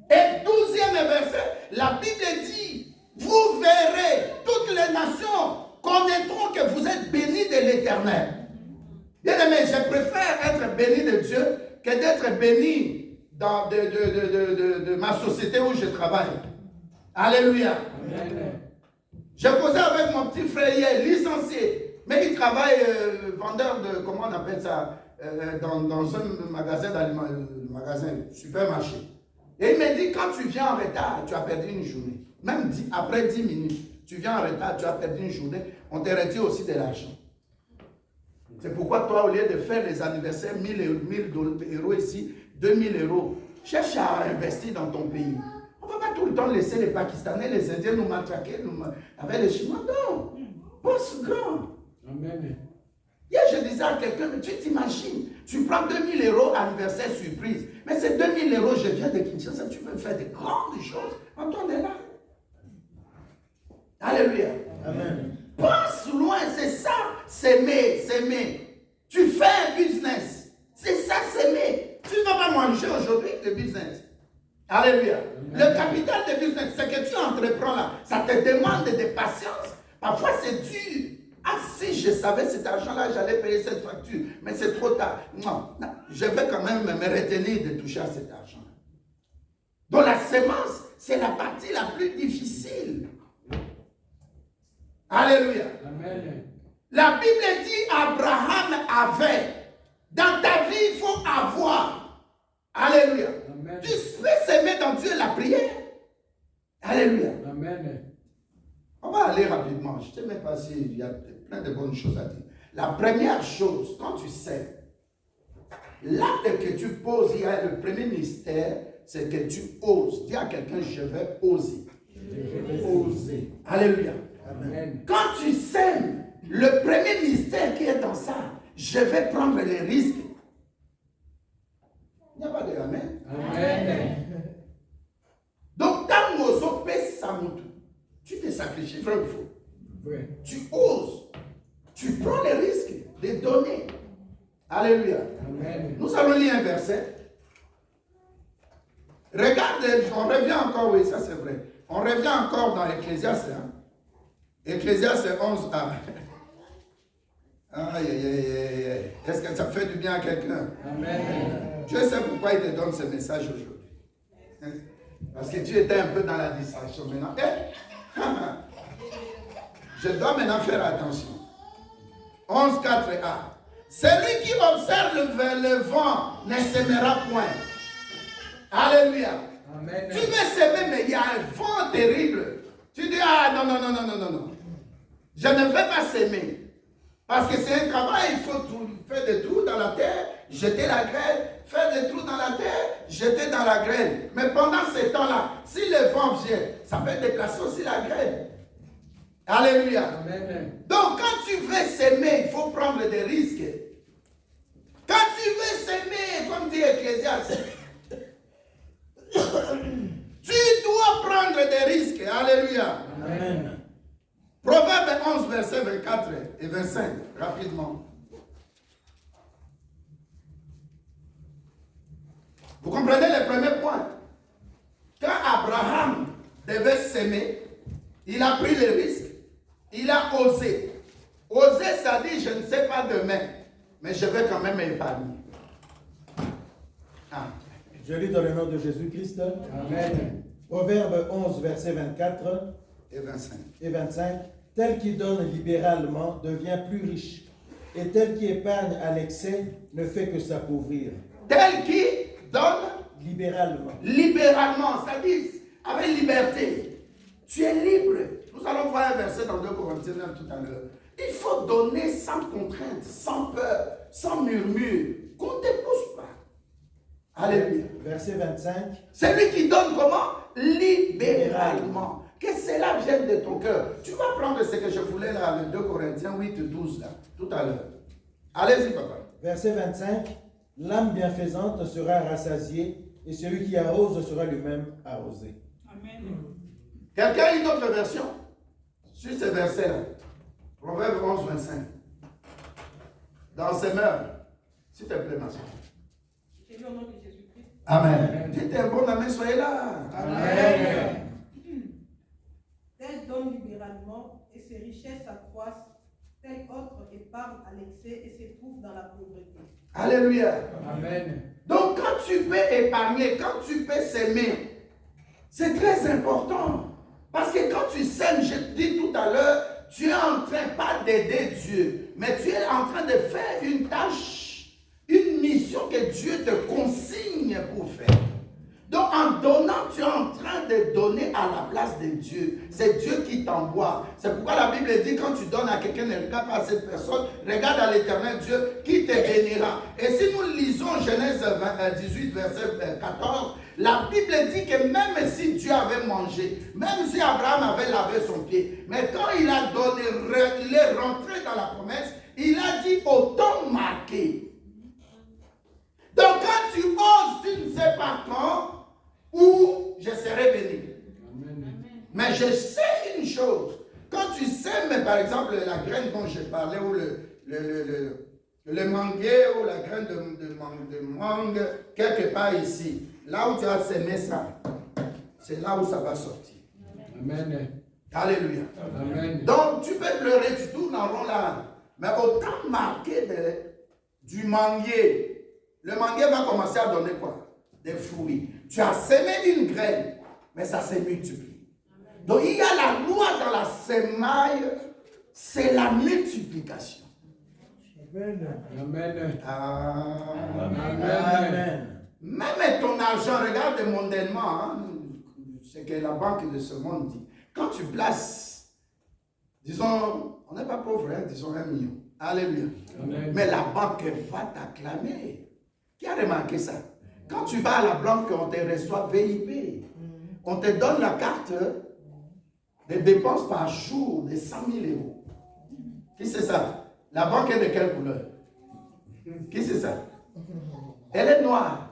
Et 12e verset, la Bible dit, vous verrez, toutes les nations connaîtront que vous êtes bénis de l'Éternel. Bien aimé, je préfère être béni de Dieu que d'être béni dans de ma société où je travaille. Alléluia. Amen. J'ai causé avec mon petit frère hier, licencié, mais il travaille vendeur de, comment on appelle ça, dans un magasin d'aliments, magasin, supermarché. Et il m'a dit, quand tu viens en retard, tu as perdu une journée. Même après 10 minutes, tu viens en retard, tu as perdu une journée, on te retire aussi de l'argent. C'est pourquoi toi, au lieu de faire les anniversaires, 1000 euros ici, 2000 euros, cherche à investir dans ton pays. On ne va pas tout le temps laisser les Pakistanais, les Indiens nous matraquer avec les Chinois. Non, pense grand. Amen. Hier, je disais à quelqu'un, mais tu t'imagines, tu prends 2000 euros anniversaire surprise, mais ces 2000 euros, je viens de Kinshasa, tu veux faire de grandes choses. Antoine est là. Alléluia. Amen. Pense loin, c'est ça, s'aimer, s'aimer. Tu fais un business, c'est ça, s'aimer. Tu ne vas pas manger aujourd'hui le business. Alléluia. Le capital de business, c'est que tu entreprends là, ça te demande de patience. Parfois, c'est dur. Ah, si je savais cet argent-là, j'allais payer cette facture, mais c'est trop tard. Non, non, je vais quand même me retenir de toucher à cet argent-là. Donc, la sémence, c'est la partie la plus difficile. Alléluia. Amen. La Bible dit Abraham avait. Dans ta vie, il faut avoir. Alléluia. Amen. Tu peux s'aimer dans Dieu la prière. Alléluia. Amen. On va aller rapidement. Je ne sais même pas s'il y a plein de bonnes choses à dire. La première chose, quand tu sais, l'acte que tu poses, il y a le premier mystère, c'est que tu oses. Dis à quelqu'un, je vais oser. Je vais Oser. Alléluia. Amen. Quand tu sèmes, le premier mystère qui est dans ça, je vais prendre les risques. Il n'y a pas de amen. Amen. Donc, quand nous pèse sa moto, tu te sacrifies, frère ou faux. Vrai. Tu oses. Tu prends les risques de donner. Alléluia. Amen. Nous allons lire un verset. Regarde, on revient encore, oui, ça c'est vrai. On revient encore dans Ecclésiaste. Hein? Ecclésiaste 11a. Aïe, aïe, aïe, aïe. Est-ce que ça fait du bien à quelqu'un? Amen. Dieu sait pourquoi il te donne ce message aujourd'hui. Parce que tu étais un peu dans la distraction maintenant. Je dois maintenant faire attention. 11.4a. Celui qui observe vers le vent ne s'aimera point. Alléluia. Amen. Tu veux s'aimer, mais il y a un vent terrible. Tu dis, ah non, non, non, non, non, non, non. Je ne vais pas s'aimer. Parce que c'est un travail, il faut faire des trous dans la terre, jeter la graine, faire des trous dans la terre, jeter dans la graine. Mais pendant ce temps-là, si le vent vient, ça peut déplacer aussi la graine. Alléluia. Amen. Donc quand tu veux s'aimer, il faut prendre des risques. Quand tu veux s'aimer, comme dit Ecclésiaste, tu dois prendre des risques. Alléluia. Amen. Proverbe 11, verset 24 et 25, rapidement. Vous comprenez le premier point? Quand Abraham devait s'aimer, il a pris le risque, il a osé. Oser, ça dit, je ne sais pas demain, mais je vais quand même épargner. Ah. Je lis dans le nom de Jésus-Christ. Amen. Proverbe 11, verset 24 Et 25. et 25. Tel qui donne libéralement devient plus riche, et tel qui épargne à l'excès ne fait que s'appauvrir. Tel qui donne Libéralement. libéralement, c'est-à-dire avec liberté. Tu es libre. Nous allons voir un verset dans 2 Corinthiens 9 tout à l'heure. Il faut donner sans contrainte, sans peur, sans murmure, qu'on ne te pousse pas. Alléluia. Verset 25. C'est lui qui donne comment? Libéralement. Que cela vienne de ton cœur. Tu vas prendre ce que je voulais là, le 2 Corinthiens 8, 12 là, tout à l'heure. Allez-y, papa. Verset 25. L'âme bienfaisante sera rassasiée, et celui qui arrose sera lui-même arrosé. Amen. Quelqu'un a une autre version sur ce verset-là. Proverbe 11, 25. Dans ses mœurs. S'il te plaît, ma soeur. J'ai lu au nom de Jésus-Christ. Amen. Dites un bon amen, soyez là. Amen. Tel donne libéralement et ses richesses s'accroissent, tel autre épargne à l'excès et se trouve dans la pauvreté. Alléluia. Amen. Donc quand tu peux épargner, quand tu peux s'aimer, c'est très important. Parce que quand tu sèmes, je te dis tout à l'heure, tu es en train pas d'aider Dieu, mais tu es en train de faire une tâche, une mission que Dieu te consigne pour faire. Donc en donnant, tu es en train de donner à la place de Dieu. C'est Dieu qui t'envoie. C'est pourquoi la Bible dit quand tu donnes à quelqu'un, ne regarde pas à cette personne, regarde à l'Éternel Dieu qui te bénira. Et si nous lisons Genèse 18, verset 14, la Bible dit que même si Dieu avait mangé, même si Abraham avait lavé son pied, mais quand il a donné, il est rentré dans la promesse, il a dit au temps marqué. Donc quand tu oses, tu ne sais pas quand, où je serai béni. Amen. Mais je sais une chose. Quand tu sèmes, par exemple, la graine dont je parlais, ou le manguier, ou la graine de mangue, quelque part ici, là où tu as semé ça, c'est là où ça va sortir. Amen. Alléluia. Amen. Donc, tu peux pleurer, tu tournes en rond là. Mais au temps marqué du manguier, le manguier va commencer à donner quoi? Des fruits. Tu as semé une graine, mais ça se multiplie. Donc, il y a la loi dans la semaille, c'est la multiplication. Amen. Amen. Même ton argent, regarde mondainement, hein, ce que la banque de ce monde dit. Quand tu places, disons, on n'est pas pauvre, hein, disons 1 million. Alléluia. Amen. Mais la banque va t'acclamer. Qui a remarqué ça? Quand tu vas à la banque, on te reçoit VIP. On te donne la carte des dépenses par jour de 100 000 euros. Qui c'est ça? La banque est de quelle couleur? Qui c'est ça? Elle est noire.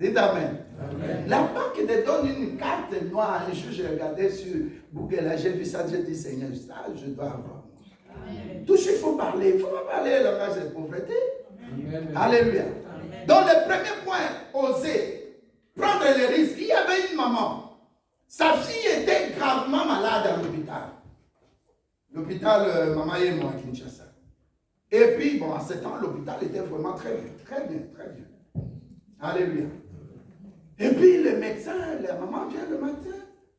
Dites Amen. Amen. La banque te donne une carte noire. Un jour, j'ai regardé sur Google, j'ai vu ça, j'ai dit, Seigneur, ça, je dois avoir. Toujours, il faut parler. Il ne faut pas parler le langage de pauvreté. Amen. Alléluia. Donc, le premier point, oser, prendre les risques. Il y avait une maman. Sa fille était gravement malade à l'hôpital. L'hôpital Maman Yemo à Kinshasa. Et puis, bon, à ce temps, l'hôpital était vraiment très bien, très bien, très bien. Alléluia. Et puis, le médecin, la maman vient le matin.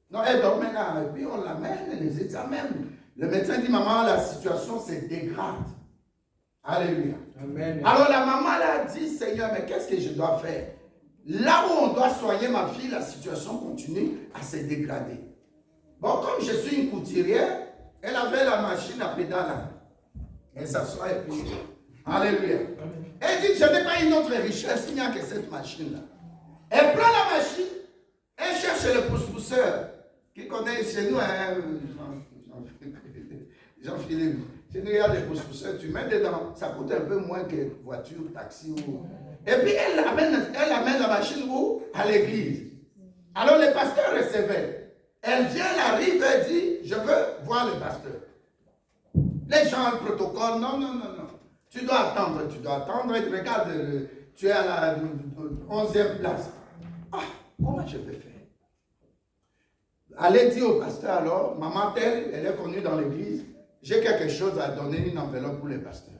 Non, elle dormait là. Et puis, on l'amène, les examens. Le médecin dit, maman, la situation se dégrade. Alléluia. Amen. Alors, la maman elle a dit, Seigneur, mais qu'est-ce que je dois faire? Là où on doit soigner ma fille, la situation continue à se dégrader. Bon, comme je suis une couturière, Elle avait la machine à pédale. Elle s'assoit et puis, alléluia. Elle dit, je n'ai pas une autre richesse, il n'y a que cette machine-là. Elle prend la machine, elle cherche le pousse-pousseur, qui connaît chez nous, hein, Jean-Philippe. Chez nous, il y a des pousse-pousseurs, tu mets dedans, ça coûte un peu moins que voiture, taxi. Et puis, elle amène la machine où? À l'église. Alors, le pasteur recevait. Elle vient, elle arrive, elle dit, je veux voir le pasteur. Les gens, le protocole, non. Tu dois attendre. Regarde, tu es à la 11e place. Ah, comment je vais faire? Allez dire au pasteur alors, maman telle, elle est connue dans l'église, j'ai quelque chose à donner, une enveloppe pour les pasteurs.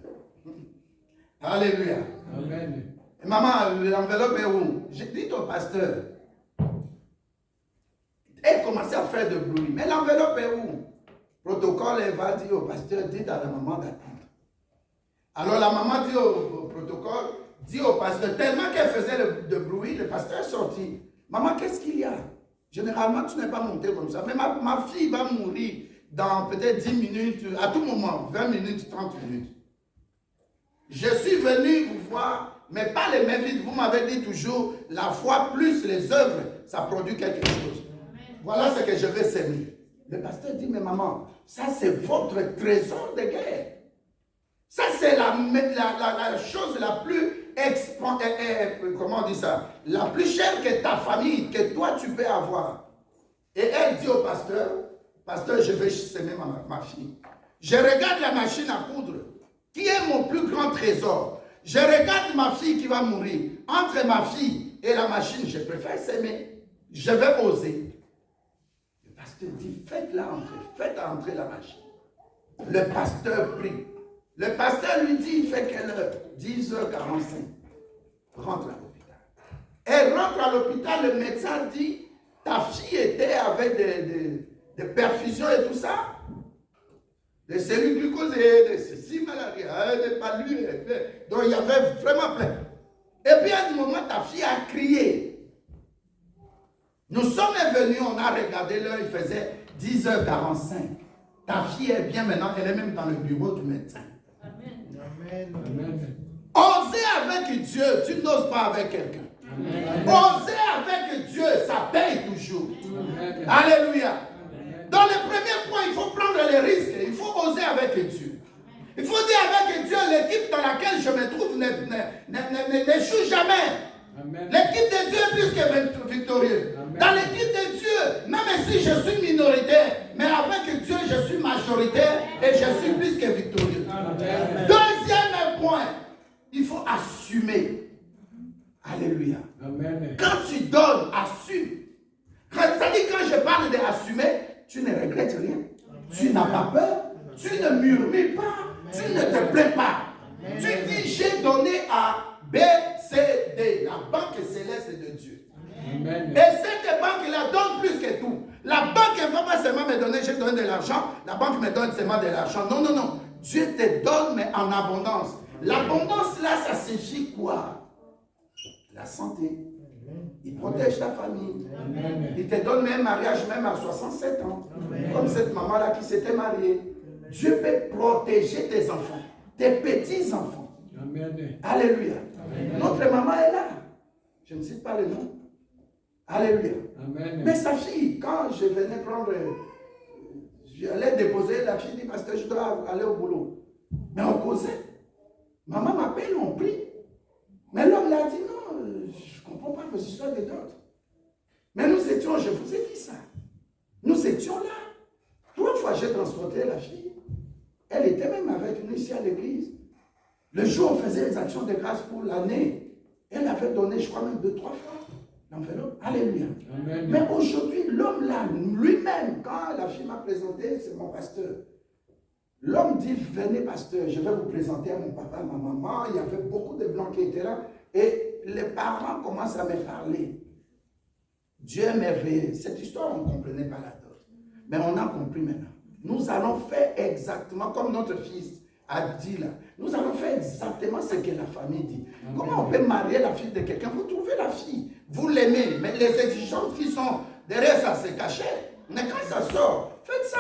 Alléluia. Amen. Et maman, l'enveloppe est où? J'ai dit au pasteur. Elle commençait à faire de bruit. Mais l'enveloppe est où? Protocole, elle va dire au pasteur, dites à la maman d'attendre. Alors la maman dit au protocole, dit au pasteur, tellement qu'elle faisait de bruit, le pasteur est sorti. Maman, qu'est-ce qu'il y a? Généralement, tu n'es pas monté comme ça. Mais ma fille va mourir dans peut-être 10 minutes, à tout moment, 20 minutes, 30 minutes. Je suis venu vous voir, mais pas les mains vides. Vous m'avez dit toujours, la foi plus les œuvres, ça produit quelque chose. Voilà ce que je vais s'aimer. Le pasteur dit, mais maman, ça c'est votre trésor de guerre. Ça c'est la chose la plus, comment on dit ça, la plus chère que ta famille, que toi tu peux avoir. Et elle dit au pasteur, pasteur, je vais s'aimer ma fille. Je regarde la machine à coudre, qui est mon plus grand trésor. Je regarde ma fille qui va mourir. Entre ma fille et la machine, je préfère s'aimer. Je vais oser. Le pasteur dit, faites entrer la machine. Le pasteur prie. Le pasteur lui dit, il fait quelle heure? 10h45. Rentre à l'hôpital. Elle rentre à l'hôpital, le médecin dit, ta fille était avec des perfusions et tout ça. Des cellules glucosées, des ceci, malaria, des palus. Donc il y avait vraiment plein. Et puis à un moment, ta fille a crié. Nous sommes venus, on a regardé l'heure, il faisait 10h45. Ta fille est bien maintenant, elle est même dans le bureau du médecin. Amen. Amen. Oser avec Dieu, tu n'oses pas avec quelqu'un. Oser avec Dieu, ça paye toujours. Amen. Alléluia. Dans le premier point, il faut prendre les risques. Il faut oser avec Dieu. Il faut dire avec Dieu, l'équipe dans laquelle je me trouve n'échoue jamais. L'équipe de Dieu est plus que victorieux. Dans l'équipe de Dieu, même si je suis minoritaire, mais avec Dieu, je suis majoritaire et je suis plus que victorieux. Amen. Deuxième point, il faut assumer. Alléluia. Amen. Quand tu donnes, assume. C'est-à-dire quand je parle d'assumer, tu ne regrettes rien. Amen. Tu n'as pas peur. Tu ne murmures pas. Amen. Tu ne te plains pas. Amen. Tu dis, j'ai donné à BCD, la banque céleste de Dieu. Amen. Et cette banque-là donne plus que tout. La banque ne va pas seulement me donner, je donne de l'argent. La banque me donne seulement de l'argent. Non, non, non. Dieu te donne, mais en abondance. L'abondance, là, ça signifie quoi? La santé. Il protège ta famille. Amen. Il te donne même un mariage, même à 67 ans. Amen. Comme cette maman-là qui s'était mariée. Amen. Dieu peut protéger tes enfants, tes petits-enfants. Alléluia. Amen. Notre maman est là. Je ne cite pas le nom. Alléluia. Amen. Mais sa fille, quand je venais prendre, j'allais déposer, la fille dit, parce que je dois aller au boulot. Mais on causait. Maman m'appelle, on prie. Mais l'homme l'a dit, non, je ne comprends pas vos histoires de d'autres. Mais nous étions, je vous ai dit ça. Nous étions là. 3 fois, j'ai transporté la fille. Elle était même avec nous ici à l'église. Le jour où on faisait les actions de grâce pour l'année, elle avait donné, je crois même 2-3 fois l'enveloppe. Alléluia. Amen. Mais aujourd'hui, l'homme là, lui-même, quand la fille m'a présenté, c'est mon pasteur. L'homme dit, venez pasteur, je vais vous présenter à mon papa, à ma maman. Il y avait beaucoup de blancs qui étaient là. Et les parents commencent à me parler. Dieu est merveilleux. Cette histoire, on ne comprenait pas la dot. Mais on a compris maintenant. Nous allons faire exactement comme notre fils a dit là. Nous allons faire exactement ce que la famille dit. Amen. Comment on peut marier la fille de quelqu'un? Vous trouvez la fille, vous l'aimez, mais les exigences qui sont derrière ça, c'est caché. Mais quand ça sort, faites ça.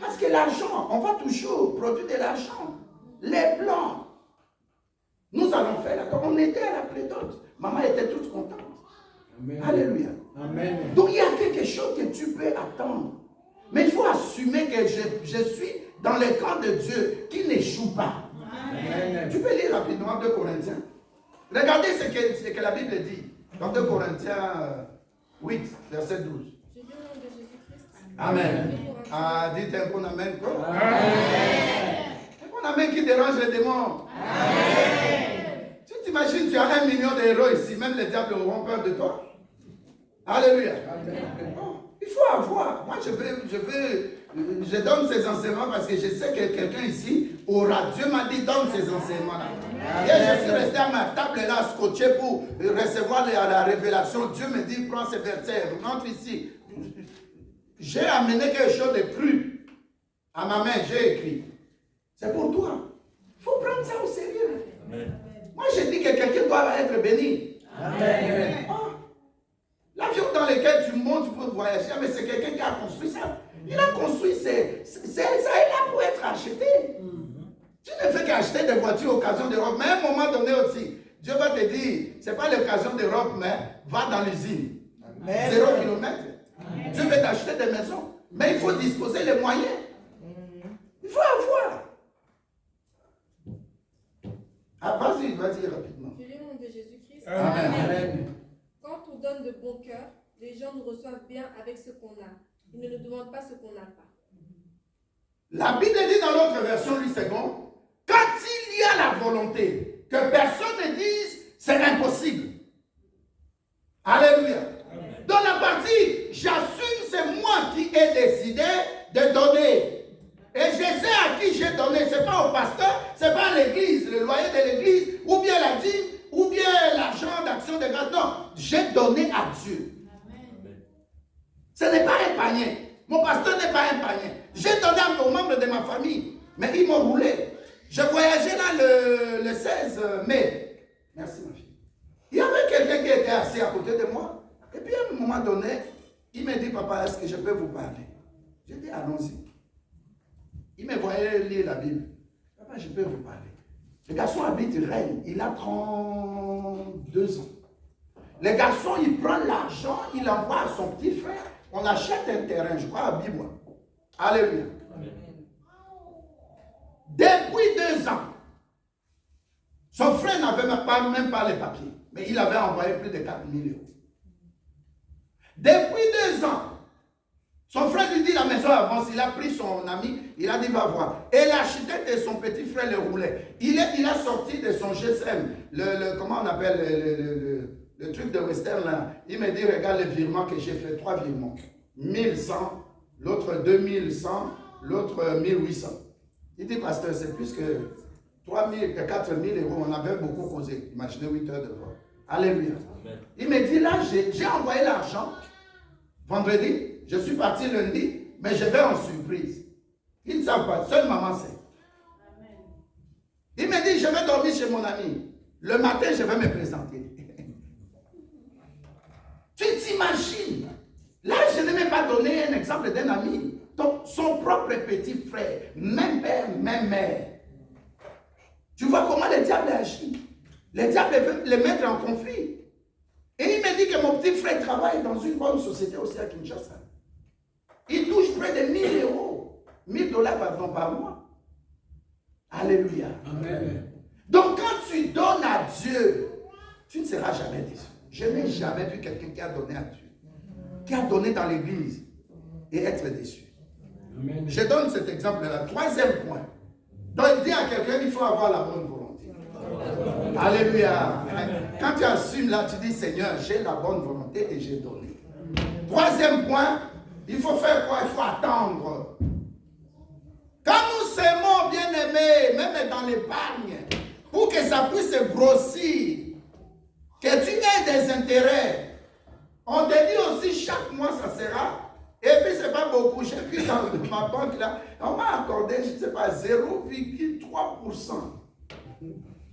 Parce que l'argent, on va toujours produire de l'argent. Les blancs. Nous allons faire là, comme on était à la prédote. Maman était toute contente. Amen. Alléluia. Amen. Donc il y a quelque chose que tu peux attendre. Mais il faut assumer que je suis dans le camp de Dieu qui n'échoue pas. Amen. Tu peux lire rapidement 2 Corinthiens. Regardez ce que la Bible dit. Dans 2 Corinthiens 8, verset 12. Je dis au nom de Jésus-Christ. Amen. Je vous Ah, dites un bon amen. Quoi? Amen. Un bon amen qui dérange les démons. Amen. Tu t'imagines, tu as 1 million d'euros ici, même les diables auront peur de toi. Alléluia. Oh, il faut avoir. Moi, je donne ces enseignements parce que je sais que quelqu'un ici aura. Dieu m'a dit, donne ces enseignements-là. Et je suis resté à ma table là, scotché pour recevoir la révélation. Dieu me dit, prends ces versets, rentre ici. J'ai amené quelque chose de cru à ma main, j'ai écrit. C'est pour toi. Il faut prendre ça au sérieux. Amen. Moi, je dis que quelqu'un doit être béni. Amen. Oh. L'avion dans lequel tu montes pour voyager, mais c'est quelqu'un qui a construit ça. Il a construit, ça est là pour être acheté. Tu ne fais qu'acheter des voitures occasion d'Europe. Mais à un moment donné aussi, Dieu va te dire, ce n'est pas l'occasion d'Europe, mais va dans l'usine. 0 km. Dieu veut t'acheter des maisons. Mais il faut disposer les moyens. Il faut avoir. Ah, vas-y rapidement. Je dis au nom de Jésus-Christ. Amen. Amen. Quand on donne de bon cœur, les gens nous reçoivent bien avec ce qu'on a. Ils ne nous demandent pas ce qu'on n'a pas. La Bible dit dans l'autre version, lui second, quand il y a la volonté, que personne ne dise c'est impossible. Alléluia. Amen. Dans la partie, j'assume, c'est moi qui ai décidé de donner. Et je sais à qui j'ai donné. Ce n'est pas au pasteur, ce n'est pas à l'église, le loyer de l'église, ou bien la dîme, ou bien l'argent d'action de grâce. Non, j'ai donné à Dieu. Amen. Ce n'est pas un panier. Mon pasteur n'est pas un panier. J'ai donné aux membres de ma famille, mais ils m'ont roulé. Je voyageais là le 16 mai. Merci ma fille. Il y avait quelqu'un qui était assis à côté de moi. Et puis à un moment donné, il m'a dit, papa, est-ce que je peux vous parler? J'ai dit, allons-y. Il me voyait lire la Bible. Papa, je peux vous parler. Le garçon habite Rennes. Il a 32 ans. Le garçon, il prend l'argent, il envoie à son petit frère. On achète un terrain, je crois, à Bibois. Alléluia. Amen. Depuis 2 ans, son frère n'avait même pas les papiers, mais il avait envoyé plus de 4 000 euros. Depuis 2 ans, son frère lui dit la maison avance, il a pris son ami, il a dit va voir. Et l'architecte et son petit frère le roulaient. Il a sorti de son GSM, comment on appelle le truc de Western là. Il me dit regarde le virement que j'ai fait, 3 virements. 1100, l'autre 2100, l'autre 1800. Il dit pasteur, c'est plus que 4000 euros, on avait beaucoup causé. Imaginez 8 heures de vol. Alléluia. Amen. Il me dit là, j'ai envoyé l'argent vendredi. Je suis parti lundi, mais je vais en surprise. Ils ne savent pas, seule maman sait. Amen. Il me dit, je vais dormir chez mon ami. Le matin, je vais me présenter. Tu t'imagines? Là, je n'ai même pas donné un exemple d'un ami. Donc, son propre petit frère, même père, même mère. Tu vois comment le diable agit? Le diable veut les mettre en conflit. Et il me dit que mon petit frère travaille dans une bonne société aussi à Kinshasa. Il touche près de 1000 euros. 1000 dollars par mois. Alléluia. Amen. Donc quand tu donnes à Dieu, tu ne seras jamais déçu. Je n'ai jamais vu quelqu'un qui a donné à Dieu, qui a donné dans l'église et être déçu. Amen. Je donne cet exemple-là. 3e point. Donc dis à quelqu'un qu'il faut avoir la bonne volonté. Alléluia. Quand tu assumes là, tu dis Seigneur, j'ai la bonne volonté et j'ai donné. 3e point. Il faut faire quoi? Il faut attendre. Quand nous s'aimons, bien-aimés, même dans l'épargne, pour que ça puisse grossir, que tu aies des intérêts, on te dit aussi chaque mois ça sera, et puis c'est pas beaucoup. J'ai vu dans ma banque là, on m'a accordé, je ne sais pas, 0,3%.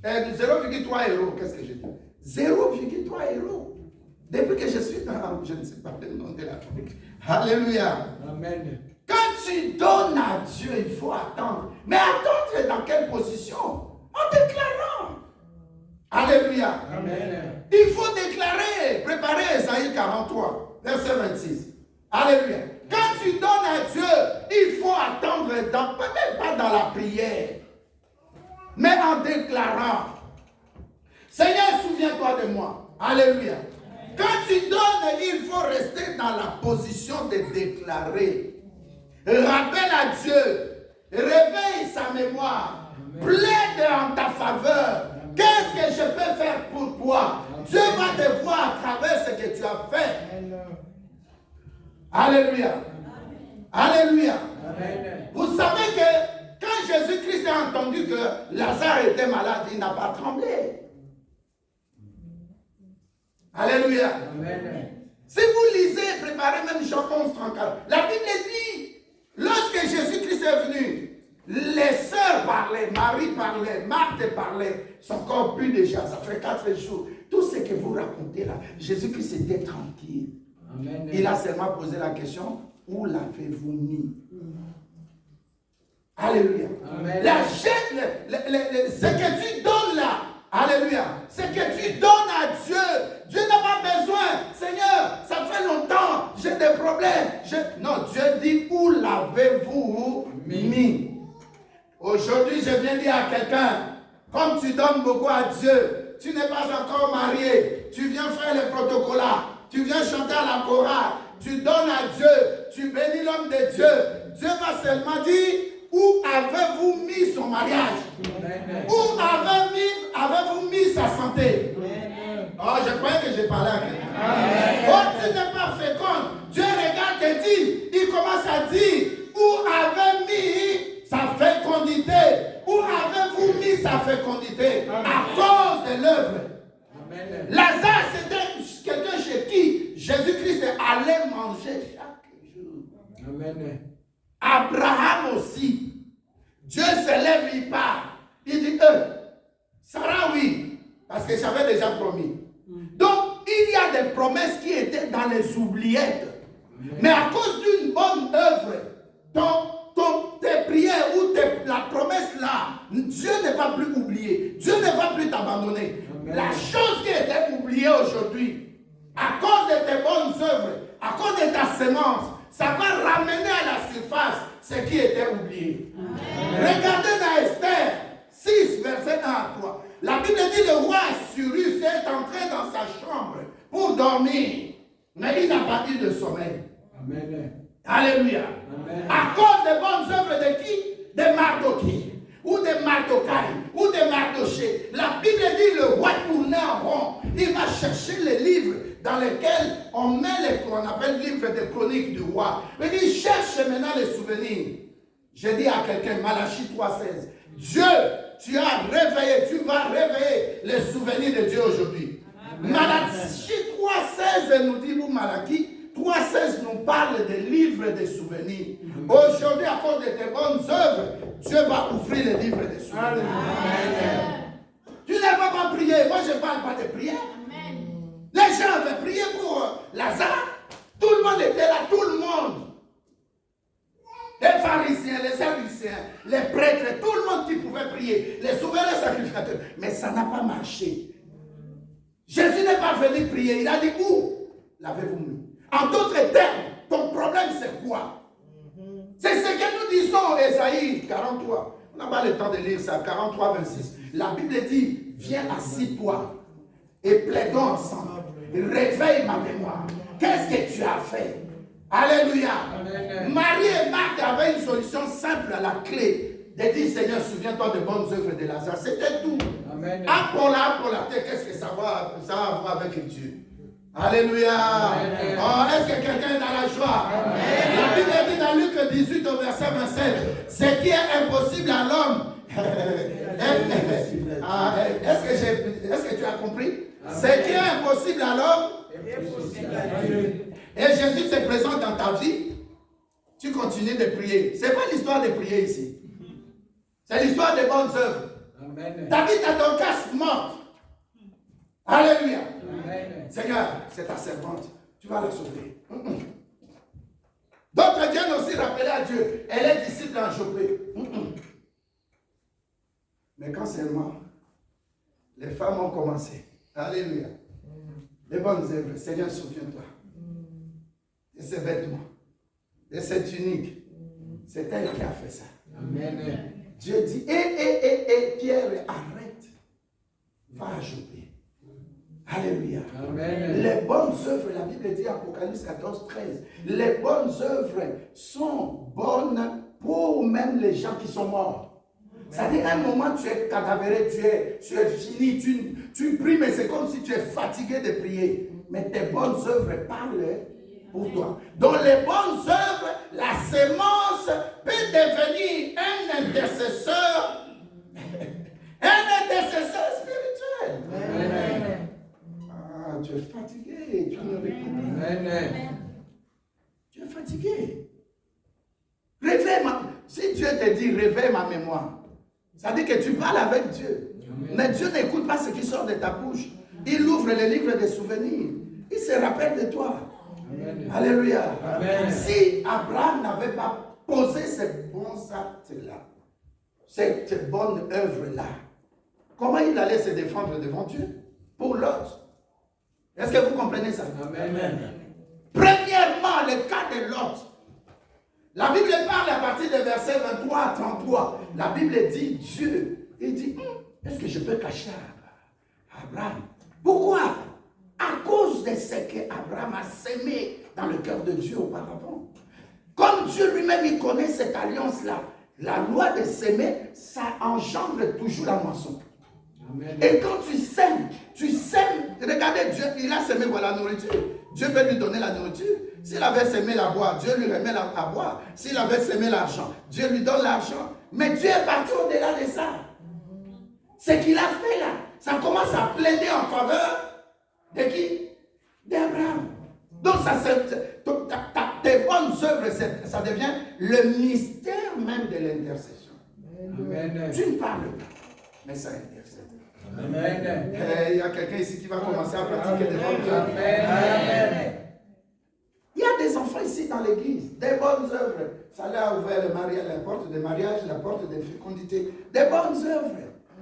0,3 euros, qu'est-ce que j'ai dit? 0,3 euros. Depuis que je suis dans, je ne sais pas le nom de la banque. Alléluia. Amen. Quand tu tu donnes à Dieu, il faut attendre. Mais attendre dans quelle position? En déclarant. Alléluia. Amen. Il faut déclarer, préparer Ésaïe 43, verset 26. Alléluia. Quand tu donnes à Dieu, il faut attendre, peut-être pas dans la prière, mais en déclarant. Seigneur, souviens-toi de moi. Alléluia. Quand tu donnes, il faut rester dans la position de déclarer. Rappelle à Dieu, réveille sa mémoire, plaide en ta faveur. Qu'est-ce que je peux faire pour toi? Dieu va te voir à travers ce que tu as fait. Alléluia. Alléluia. Amen. Vous savez que quand Jésus-Christ a entendu que Lazare était malade, il n'a pas tremblé. Alléluia. Amen. Si vous lisez, préparez même Jean 11, 34, la Bible dit, lorsque Jésus-Christ est venu, les sœurs parlaient, Marie parlait, Marthe parlait, son corps pue déjà, ça fait 4 jours. Tout ce que vous racontez là, Jésus-Christ était tranquille. Amen. Il a seulement posé la question, où l'avez-vous mis? Alléluia. Amen. Ce que tu donnes là, alléluia, ce que tu donnes à Dieu, Dieu n'a pas besoin. Seigneur, ça fait longtemps, j'ai des problèmes. Non, Dieu dit, où l'avez-vous mis? Aujourd'hui, je viens dire à quelqu'un, comme tu donnes beaucoup à Dieu, tu n'es pas encore marié, tu viens faire le protocole, tu viens chanter à la chorale, tu donnes à Dieu, tu bénis l'homme de Dieu. Dieu va seulement dire, où avez-vous mis son mariage? Amen. Où avez-vous mis sa santé? Oh, je croyais que j'ai parlé à quelqu'un. Oh, tu n'es pas féconde. Dieu regarde et dit, il commence à dire, où avez-vous mis sa fécondité? Où avez-vous mis sa fécondité? À cause de l'œuvre. Amen. Lazare, c'était quelqu'un chez qui Jésus-Christ allait manger chaque jour. Amen. Abraham aussi. Dieu se lève, il part. Il dit, Sarah, oui, parce que j'avais déjà promis. Donc, il y a des promesses qui étaient dans les oubliettes. Mais à cause d'une bonne œuvre, tes prières ou la promesse là, Dieu ne va plus oublier. Dieu ne va plus t'abandonner. La chose qui était oubliée aujourd'hui, à cause de tes bonnes œuvres, à cause de ta sémence, ça va ramener à la surface ce qui était oublié. Regardez dans Esther 6, verset 1 à 3. La Bible dit le roi Cyrus est entré dans sa chambre pour dormir, mais il n'a pas eu de sommeil. Amen. Alléluia. Amen. À cause des bonnes œuvres de qui? De Mardochée, ou de Mardochai, ou de Mardoché. La Bible dit le roi tournait en rond. Il va chercher les livres dans lesquels on met les qu'on appelle livres de chroniques du roi. Il dit cherche maintenant les souvenirs. Je dis à quelqu'un, Malachie 3,16, Dieu, tu as réveillé, tu vas réveiller les souvenirs de Dieu aujourd'hui. Malachie 3,16 nous dit, vous Malachie, 3,16 nous parle des livres des souvenirs. Aujourd'hui, à cause de tes bonnes œuvres, Dieu va ouvrir les livres des souvenirs. Tu ne vas pas prier. Moi, je ne parle pas de prière. Les gens avaient prié pour Lazare. Tout le monde était là, tout le monde. Les pharisiens, les sadducéens, les prêtres, tout le monde qui pouvait prier. Les souverains sacrificateurs. Mais ça n'a pas marché. Jésus n'est pas venu prier. Il a dit, où l'avez-vous mis? En d'autres termes, ton problème c'est quoi? C'est ce que nous disons, Ésaïe 43. On n'a pas le temps de lire ça, 43, 26. La Bible dit, viens assis-toi et plaidons ensemble. Réveille ma mémoire. Qu'est-ce que tu as fait? Alléluia. Amen. Marie et Marthe avaient une solution simple à la clé. De dire, Seigneur, souviens-toi des bonnes œuvres de Lazare. C'était tout. Amen. Pour la tête, qu'est-ce que ça va avoir avec Dieu? Alléluia. Amen. Oh, est-ce que quelqu'un est dans la joie? Amen. La Bible dit dans Luc 18 au verset 27, ce qui est impossible à l'homme. Est-ce que tu as compris? Amen. Ce qui est impossible à l'homme. Amen. Et Jésus se présente dans ta vie. Tu continues de prier. Ce n'est pas l'histoire de prier ici. C'est l'histoire des bonnes œuvres. Amen. David a ton casque mort. Alléluia. Amen. Seigneur, c'est ta servante. Tu vas la sauver. D'autres viennent aussi aussi rappeler à Dieu. Elle est disciple en Joppé. Mais quand seulement les femmes ont commencé, alléluia, les bonnes œuvres, Seigneur, souviens-toi de ces vêtements, de cette tunique. C'est elle qui a fait ça. Amen. Dieu dit, Pierre, arrête, va à Joppé. Alléluia. Amen. Les bonnes œuvres, la Bible dit, Apocalypse 14, 13, les bonnes œuvres sont bonnes pour même les gens qui sont morts. C'est-à-dire, à un moment, tu es cadavéré, tu es fini, tu pries, mais c'est comme si tu es fatigué de prier. Mais tes bonnes œuvres parlent pour toi. Dans les bonnes œuvres, la sémence peut devenir un intercesseur spirituel. Amen. Ah, tu es fatigué, tu ne réponds pas. Amen. Tu es fatigué. Réveille si Dieu te dit réveille ma mémoire, ça veut dire que tu parles avec Dieu. Amen. Mais Dieu n'écoute pas ce qui sort de ta bouche. Il ouvre le livre des souvenirs. Il se rappelle de toi. Amen. Alléluia. Amen. Si Abraham n'avait pas posé ces bons actes-là, cette bonne œuvre-là, comment il allait se défendre devant Dieu pour l'autre? Est-ce que vous comprenez ça? Amen. Premièrement, le cas de Lot. La Bible parle à partir de verset 23 à 33. La Bible dit Dieu. Il dit, est-ce que je peux cacher à Abraham? Pourquoi? À cause de ce qu'Abraham a sémé dans le cœur de Dieu auparavant. Comme Dieu lui-même, il connaît cette alliance-là. La loi de s'aimer, ça engendre toujours la moisson. Amen. Et quand tu sèmes, regardez Dieu, il a sémé voilà la nourriture. Dieu peut lui donner la nourriture. S'il avait sémé la boire, Dieu lui remet à boire. S'il avait sémé l'argent, Dieu lui donne l'argent. Mais Dieu est parti au-delà de ça. Ce qu'il a fait là, ça commence à plaider en faveur de qui? D'Abraham. Donc tes bonnes œuvres, ça devient le mystère même de l'intercession. Amen. Tu ne parles pas, mais ça intercède. Amen. Il y a quelqu'un ici qui va commencer à pratiquer des bonnes œuvres. Amen. Il y a des enfants ici dans l'église, des bonnes œuvres. Ça leur a ouvert le mariage, la porte de mariage, la porte de fécondité. Des bonnes œuvres.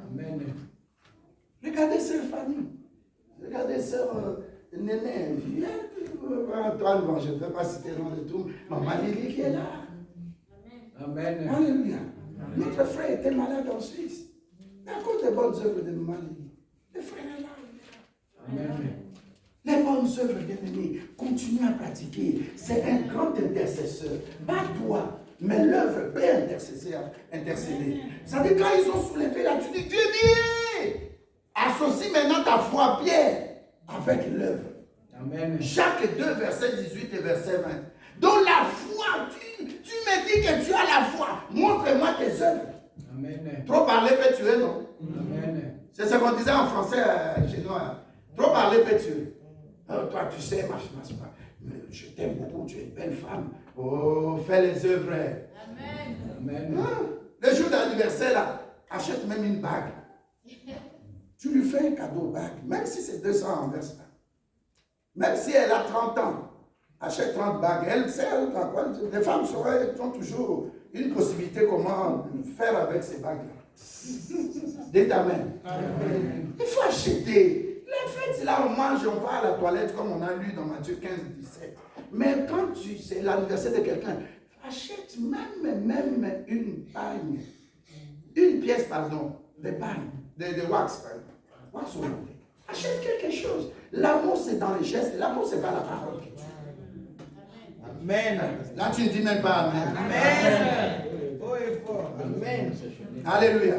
Amen. Regardez sœur Fanny. Regardez sœur Néné. Antoine, bon, je ne vais pas citer le nom de tout. Maman Lily qui est là. Amen. Alléluia. Notre frère était malade en Suisse. Mais à cause des bonnes œuvres de Maman Lily, le frère est là. Amen. Les bonnes œuvres, bien-aimés, continue à pratiquer. C'est un grand intercesseur. Pas toi, mais l'œuvre peut intercéder. Ça dit, quand ils ont soulevé là, tu dis, Dieu dit, associe maintenant ta foi, Pierre, avec l'œuvre. Amen. Jacques 2, verset 18 et verset 20. Donc la foi, tu me dis que tu as la foi. Montre-moi tes œuvres. Amen. Trop parler peut tuer, non? Amen. C'est ce qu'on disait en français chez nous. Trop parler peut tuer. Toi, tu sais, je t'aime beaucoup, tu es une belle femme. Oh, fais les œuvres. Amen. Le jour d'anniversaire, là, achète même une bague. Tu lui fais un cadeau bague, même si c'est 200 en verse. Même si elle a 30 ans, achète 30 bagues. Elle sait à quoi. Les femmes ont toujours une possibilité comment faire avec ces bagues-là. Dites Amen. Il faut acheter. Les fêtes, là, on mange, on va à la toilette, comme on a lu dans Matthieu 15, 17. Mais quand c'est l'anniversaire de quelqu'un, achète même une pagne. Une pièce, pardon, de pagne, de wax, pardon. Wax hollandais. Achète quelque chose. L'amour, c'est dans les gestes. L'amour, c'est pas la parole que tu as. Amen. Là, tu ne dis même pas Amen. Amen. Oh et fort. Amen. Alléluia.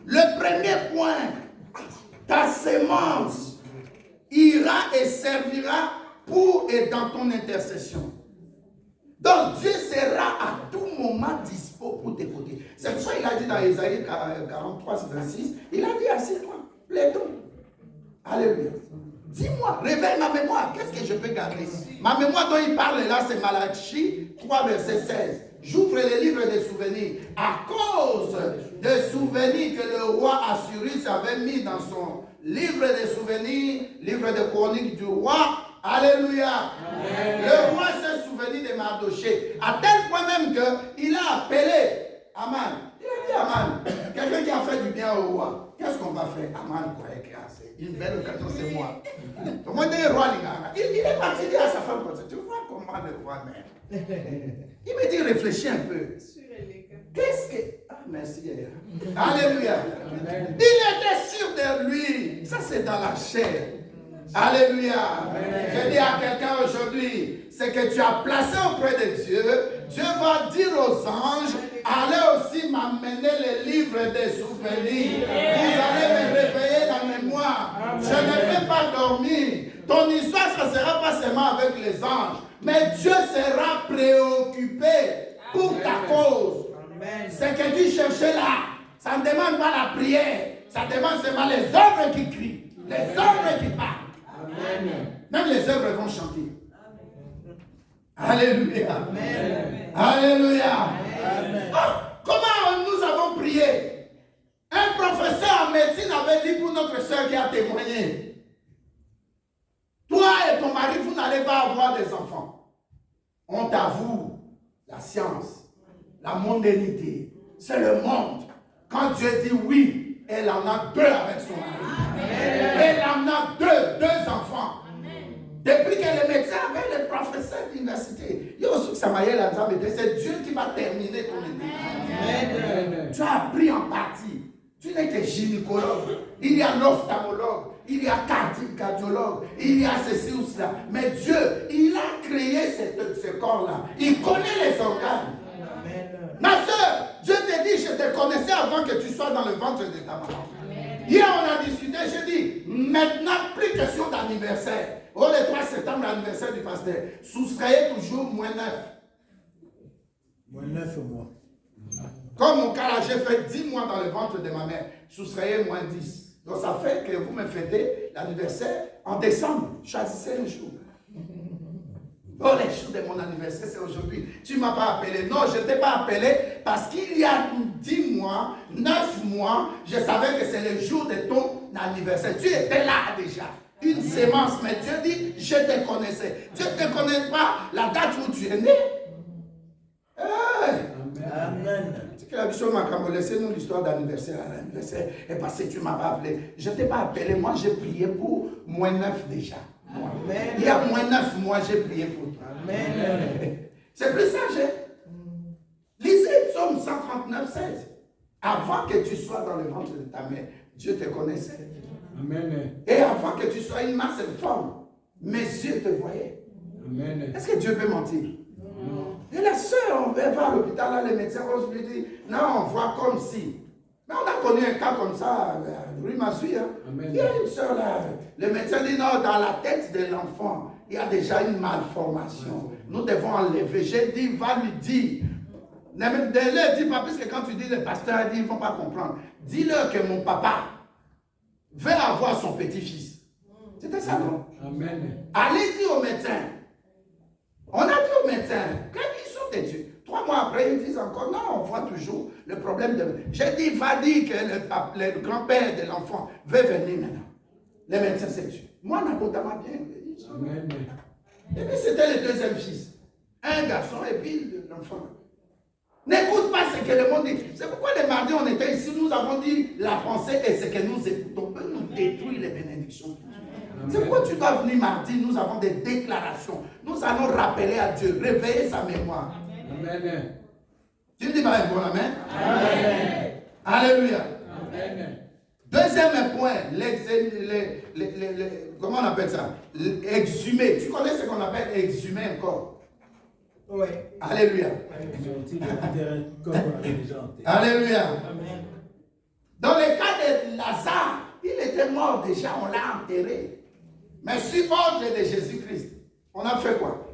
Le premier point, ta sémence ira et servira pour et dans ton intercession. Donc Dieu sera à tout moment dispo pour t'écouter. C'est pour ça qu'il a dit dans Ésaïe 43, 26, il a dit assieds-toi, plaidons. Alléluia. Dis-moi, réveille ma mémoire. Qu'est-ce que je peux garder? Ma mémoire dont il parle là, c'est Malachie 3, verset 16. J'ouvre les livres des souvenirs. À cause des souvenirs que le roi Assyrus avait mis dans son livre des souvenirs, livre de chroniques du roi. Alléluia. Amen. Le roi s'est souvenu de Mardoché. À tel point Aman. Il a dit Aman. Quelqu'un qui a fait du bien au roi. Qu'est-ce qu'on va faire? Aman croyait que c'est une belle occasion, c'est moi. Comment dire roi il est parti dire à sa femme, tu vois comment le roi même. Il me dit réfléchis un peu. Qu'est-ce que... Ah, merci. Alléluia. Il était sûr de lui. Ça, c'est dans la chair. Alléluia. Je dis à quelqu'un aujourd'hui, c'est que tu as placé auprès de Dieu. Dieu va dire aux anges, allez aussi m'amener les livres des souvenirs. Vous allez me réveiller la mémoire. Je ne vais pas dormir. Ton histoire, ça ne sera pas seulement avec les anges, mais Dieu sera préoccupé pour ta cause. Ce que tu cherchais là, ça ne demande pas la prière, ça demande seulement les œuvres qui crient, les œuvres qui parlent. Amen. Même les œuvres vont chanter. Alléluia. Amen. Alléluia. Amen. Oh, comment nous avons prié? Un professeur en médecine avait dit pour notre soeur qui a témoigné, toi et ton mari, vous n'allez pas avoir des enfants. On t'avoue la science. La mondanité, c'est le monde. Quand Dieu dit oui, elle en a 2 avec son mari. Elle en a 2 enfants. Amen. Depuis que les médecins avaient les professeurs d'université, c'est Dieu qui va terminer ton étude. Tu as appris en partie. Tu n'es que gynécologue. Il y a l'ophtalmologue, il y a cardiologue, il y a ceci ou cela. Mais Dieu, il a créé ce corps-là. Il connaît les organes. Ma soeur, Dieu te dit, je te connaissais avant que tu sois dans le ventre de ta maman. Hier, on a discuté, je dis, maintenant, plus question d'anniversaire. Oh, le 3 septembre, l'anniversaire du pasteur. Soustrayez toujours -9. -9 mois. Comme mon cas là, j'ai fait 10 mois dans le ventre de ma mère. Soustrayez -10. Donc, ça fait que vous me fêtez l'anniversaire en décembre. Choisissez un jour. Oh, les jours de mon anniversaire, c'est aujourd'hui. Tu ne m'as pas appelé. Non, je ne t'ai pas appelé parce qu'il y a 10 mois, 9 mois, je savais que c'est le jour de ton anniversaire. Tu étais là déjà. Une sémence, mais Dieu dit, je te connaissais. Dieu ne te connaît pas la date où tu es né. Hey. Amen. C'est que la bishop m'a laissé nous l'histoire d'anniversaire. L'anniversaire est passé, tu ne m'as pas appelé. Je ne t'ai pas appelé, moi j'ai prié pour -9 déjà. Amen. Il y a -9 mois, j'ai prié pour toi. Amen. C'est plus sage. Lisez Psaume 139, 16. Avant que tu sois dans le ventre de ta mère, Dieu te connaissait. Amen. Et avant que tu sois une masse informe, mes yeux te voyaient. Amen. Est-ce que Dieu peut mentir? Non. Et la soeur, on va à l'hôpital, là, les médecins vont lui dire, non, on voit comme si. Mais on a connu un cas comme ça, rue Massuy. Hein. Il y a une soeur là, le médecin dit non, dans la tête de l'enfant, il y a déjà une malformation. Nous devons enlever. J'ai dit, va lui dire. Ne dis pas, parce que quand tu dis le pasteur, il dit, ils ne vont pas comprendre. Dis-leur que mon papa veut avoir son petit-fils. C'était ça, non? Amen. Allez dire au médecin. On a dit au médecin, quand ils sont têtus, 3 mois après, ils disent encore, non, on voit toujours le problème de... J'ai dit, va dire que le grand-père de l'enfant veut venir maintenant. Les médecins s'est tué. Moi, n'importe quoi bien. Amen. Et puis, c'était le 2e fils. Un garçon et puis l'enfant. N'écoute pas ce que le monde dit. C'est pourquoi les mardis, on était ici, nous avons dit la pensée et ce que nous écoutons peut nous détruire les bénédictions. C'est pourquoi tu dois venir mardi, nous avons des déclarations. Nous allons rappeler à Dieu, réveiller sa mémoire. Amen. Tu me dis pas un bon amen? Amen. Alléluia. Amen. 2e point, comment on appelle ça? Exhumer. Tu connais ce qu'on appelle exhumer un corps? Oui. Alléluia. Alléluia. Amen. Dans le cas de Lazare, il était mort déjà, on l'a enterré. Mais sur ordre de Jésus-Christ, on a fait quoi?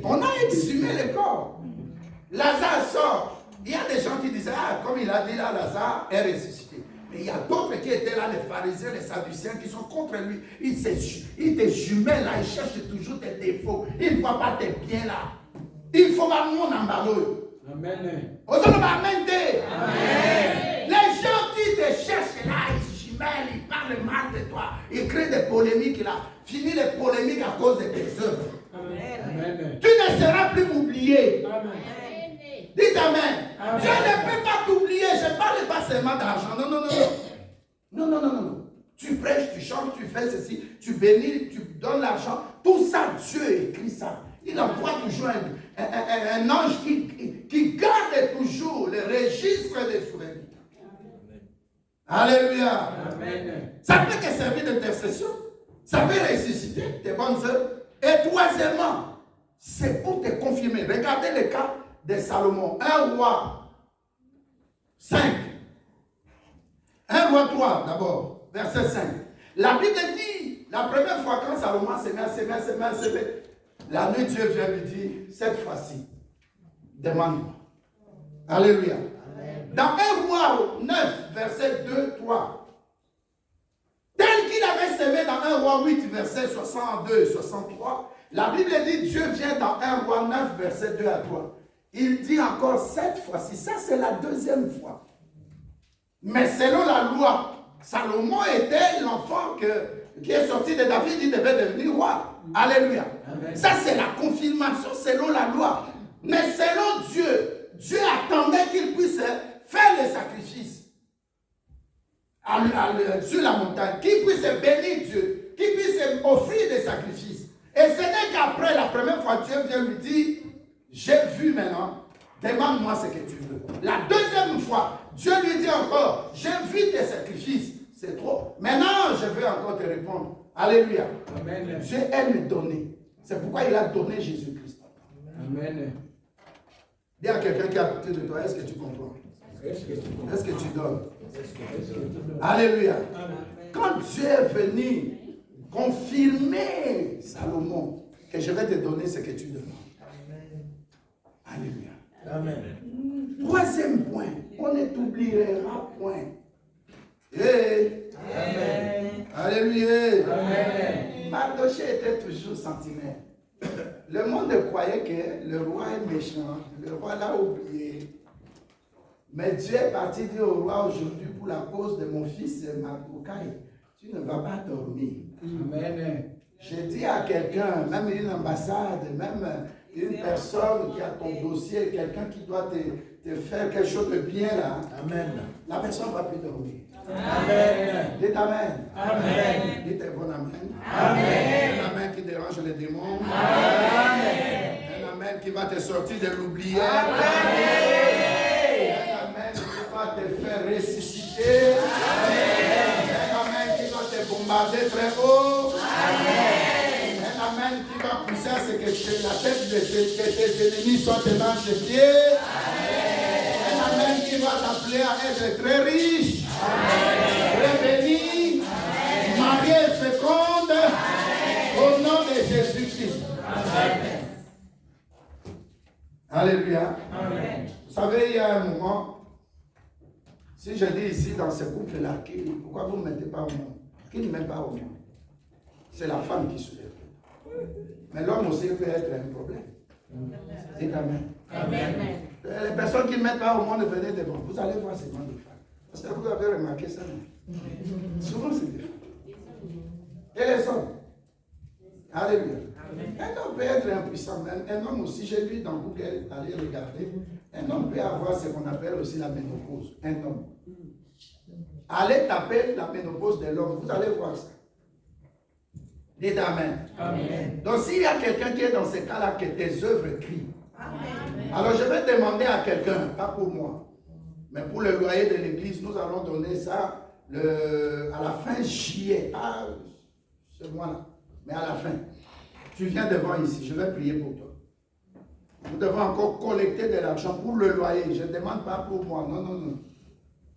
On a exhumé le corps. Lazare sort. Il y a des gens qui disaient, ah, comme il a dit là, Lazare est ressuscité. Mais il y a d'autres qui étaient là, les pharisiens, les sadduciens, qui sont contre lui. Ils te jumellent là, ils cherchent toujours tes défauts. Ils ne voient pas tes biens là. Il faut pas mon emballeur. Amen. Amen. Les gens qui te cherchent là, ils jumellent, ils parlent mal de toi. Ils créent des polémiques là. Fini les polémiques à cause de tes œuvres. Amen. Tu ne seras plus oublié. Amen. Dites Amen. Amen. Dieu ne peut pas t'oublier. Je ne parle pas seulement d'argent. Non, non, non, non. Non, non, non, non, non. Tu prêches, tu chantes, tu fais ceci, tu bénis, tu donnes l'argent. Tout ça, Dieu écrit ça. Il envoie toujours un ange qui garde toujours le registre des souvenirs. Alléluia. Amen. Ça peut te servir d'intercession. Ça peut ressusciter tes bonnes œuvres. Et troisièmement, c'est pour te confirmer. Regardez le cas de Salomon. 1 roi 5. 1 roi 3 d'abord, verset 5. La Bible dit, la première fois quand Salomon s'est mis à s'aimer, la nuit Dieu vient lui dire, cette fois-ci, demande-moi. Alléluia. Dans 1 roi 9, verset 2, 3. Tel qu'il avait semé dans 1 roi 8, verset 62 et 63, la Bible dit, Dieu vient dans 1 roi 9, verset 2 à 3. Il dit encore cette fois-ci, ça c'est la deuxième fois. Mais selon la loi, Salomon était l'enfant qui est sorti de David, il devait devenir roi. Alléluia. Amen. Ça c'est la confirmation selon la loi. Mais selon Dieu, Dieu attendait qu'il puisse faire les sacrifices sur la montagne, qu'il puisse bénir Dieu, qu'il puisse offrir des sacrifices. Et ce n'est qu'après la première fois, Dieu vient lui dire, j'ai vu maintenant, demande-moi ce que tu veux. La deuxième fois, Dieu lui dit encore, j'ai vu tes sacrifices, c'est trop. Maintenant, je veux encore te répondre. Alléluia. Amen. Dieu aime donner. C'est pourquoi il a donné Jésus-Christ. Amen. Dis à quelqu'un qui est à côté de toi, est-ce que tu comprends? Est-ce que tu Est-ce que tu donnes? donnes? Alléluia. Quand Dieu est venu confirmer Salomon que je vais te donner ce que tu demandes. Alléluia. Amen. Troisième point, on ne t'oubliera point. Hey. Amen. Alléluia. Amen. Mardoché était toujours sentinelle. Le monde croyait que le roi est méchant. Le roi l'a oublié. Mais Dieu est parti dire au roi aujourd'hui, pour la cause de mon fils Mardokhai, tu ne vas pas dormir. Amen. Je dis à quelqu'un, même une ambassade, même une personne qui a ton dossier, quelqu'un qui doit te faire quelque chose de bien là, Amen. la personne ne va plus dormir. Amen. Dites Amen. Amen. Dites un bon Amen. Amen. Un Amen qui dérange les démons. Amen. Un Amen qui va te sortir de l'oublié. Amen. Un Amen qui va te faire ressusciter. Un Amen qui va te bombarder très haut. Un Amen qui va pousser à ce que la tête de tes ennemis soit tes manches de pied. Un Amen qui va t'appeler à être très riche, très béni, marié et féconde, au nom de Jésus-Christ. Alléluia. Vous savez, il y a un moment, si je dis ici dans ce couple-là, pourquoi vous ne mettez pas au monde? Qui ne met pas au monde? C'est la femme qui soulève. Mais l'homme aussi peut être un problème. Dites Amen. Amen. Les personnes qui ne mettent pas au monde, venez devant. Vous allez voir ces gens de femmes. Parce que vous avez remarqué ça. Non? Souvent, c'est des femmes. Et les hommes. Alléluia. Un homme peut être impuissant. Un homme aussi, j'ai lu dans Google, allez regarder. Un homme peut avoir ce qu'on appelle aussi la ménopause. Un homme. Allez taper la ménopause de l'homme. Vous allez voir ça. Dites Amen. Amen. Donc, s'il y a quelqu'un qui est dans ce cas-là, que tes œuvres crient. Amen. Alors, je vais demander à quelqu'un, pas pour moi, mais pour le loyer de l'église, nous allons donner ça à la fin juillet, pas ce mois-là, mais à la fin. Tu viens devant ici, je vais prier pour toi. Nous devons encore collecter de l'argent pour le loyer. Je ne demande pas pour moi, non, non, non.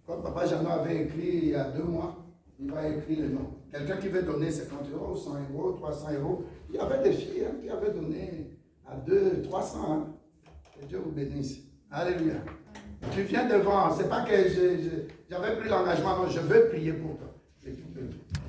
Comme Papa Jeannot avait écrit il y a 2 mois, il va écrire le nom. Quelqu'un qui veut donner 50 €, 100 €, 300 €. Il y avait des filles qui avaient donné à 200, 300. Hein. Que Dieu vous bénisse. Alléluia. Tu viens devant. Ce n'est pas que j'avais pris l'engagement. Non, je veux prier pour toi.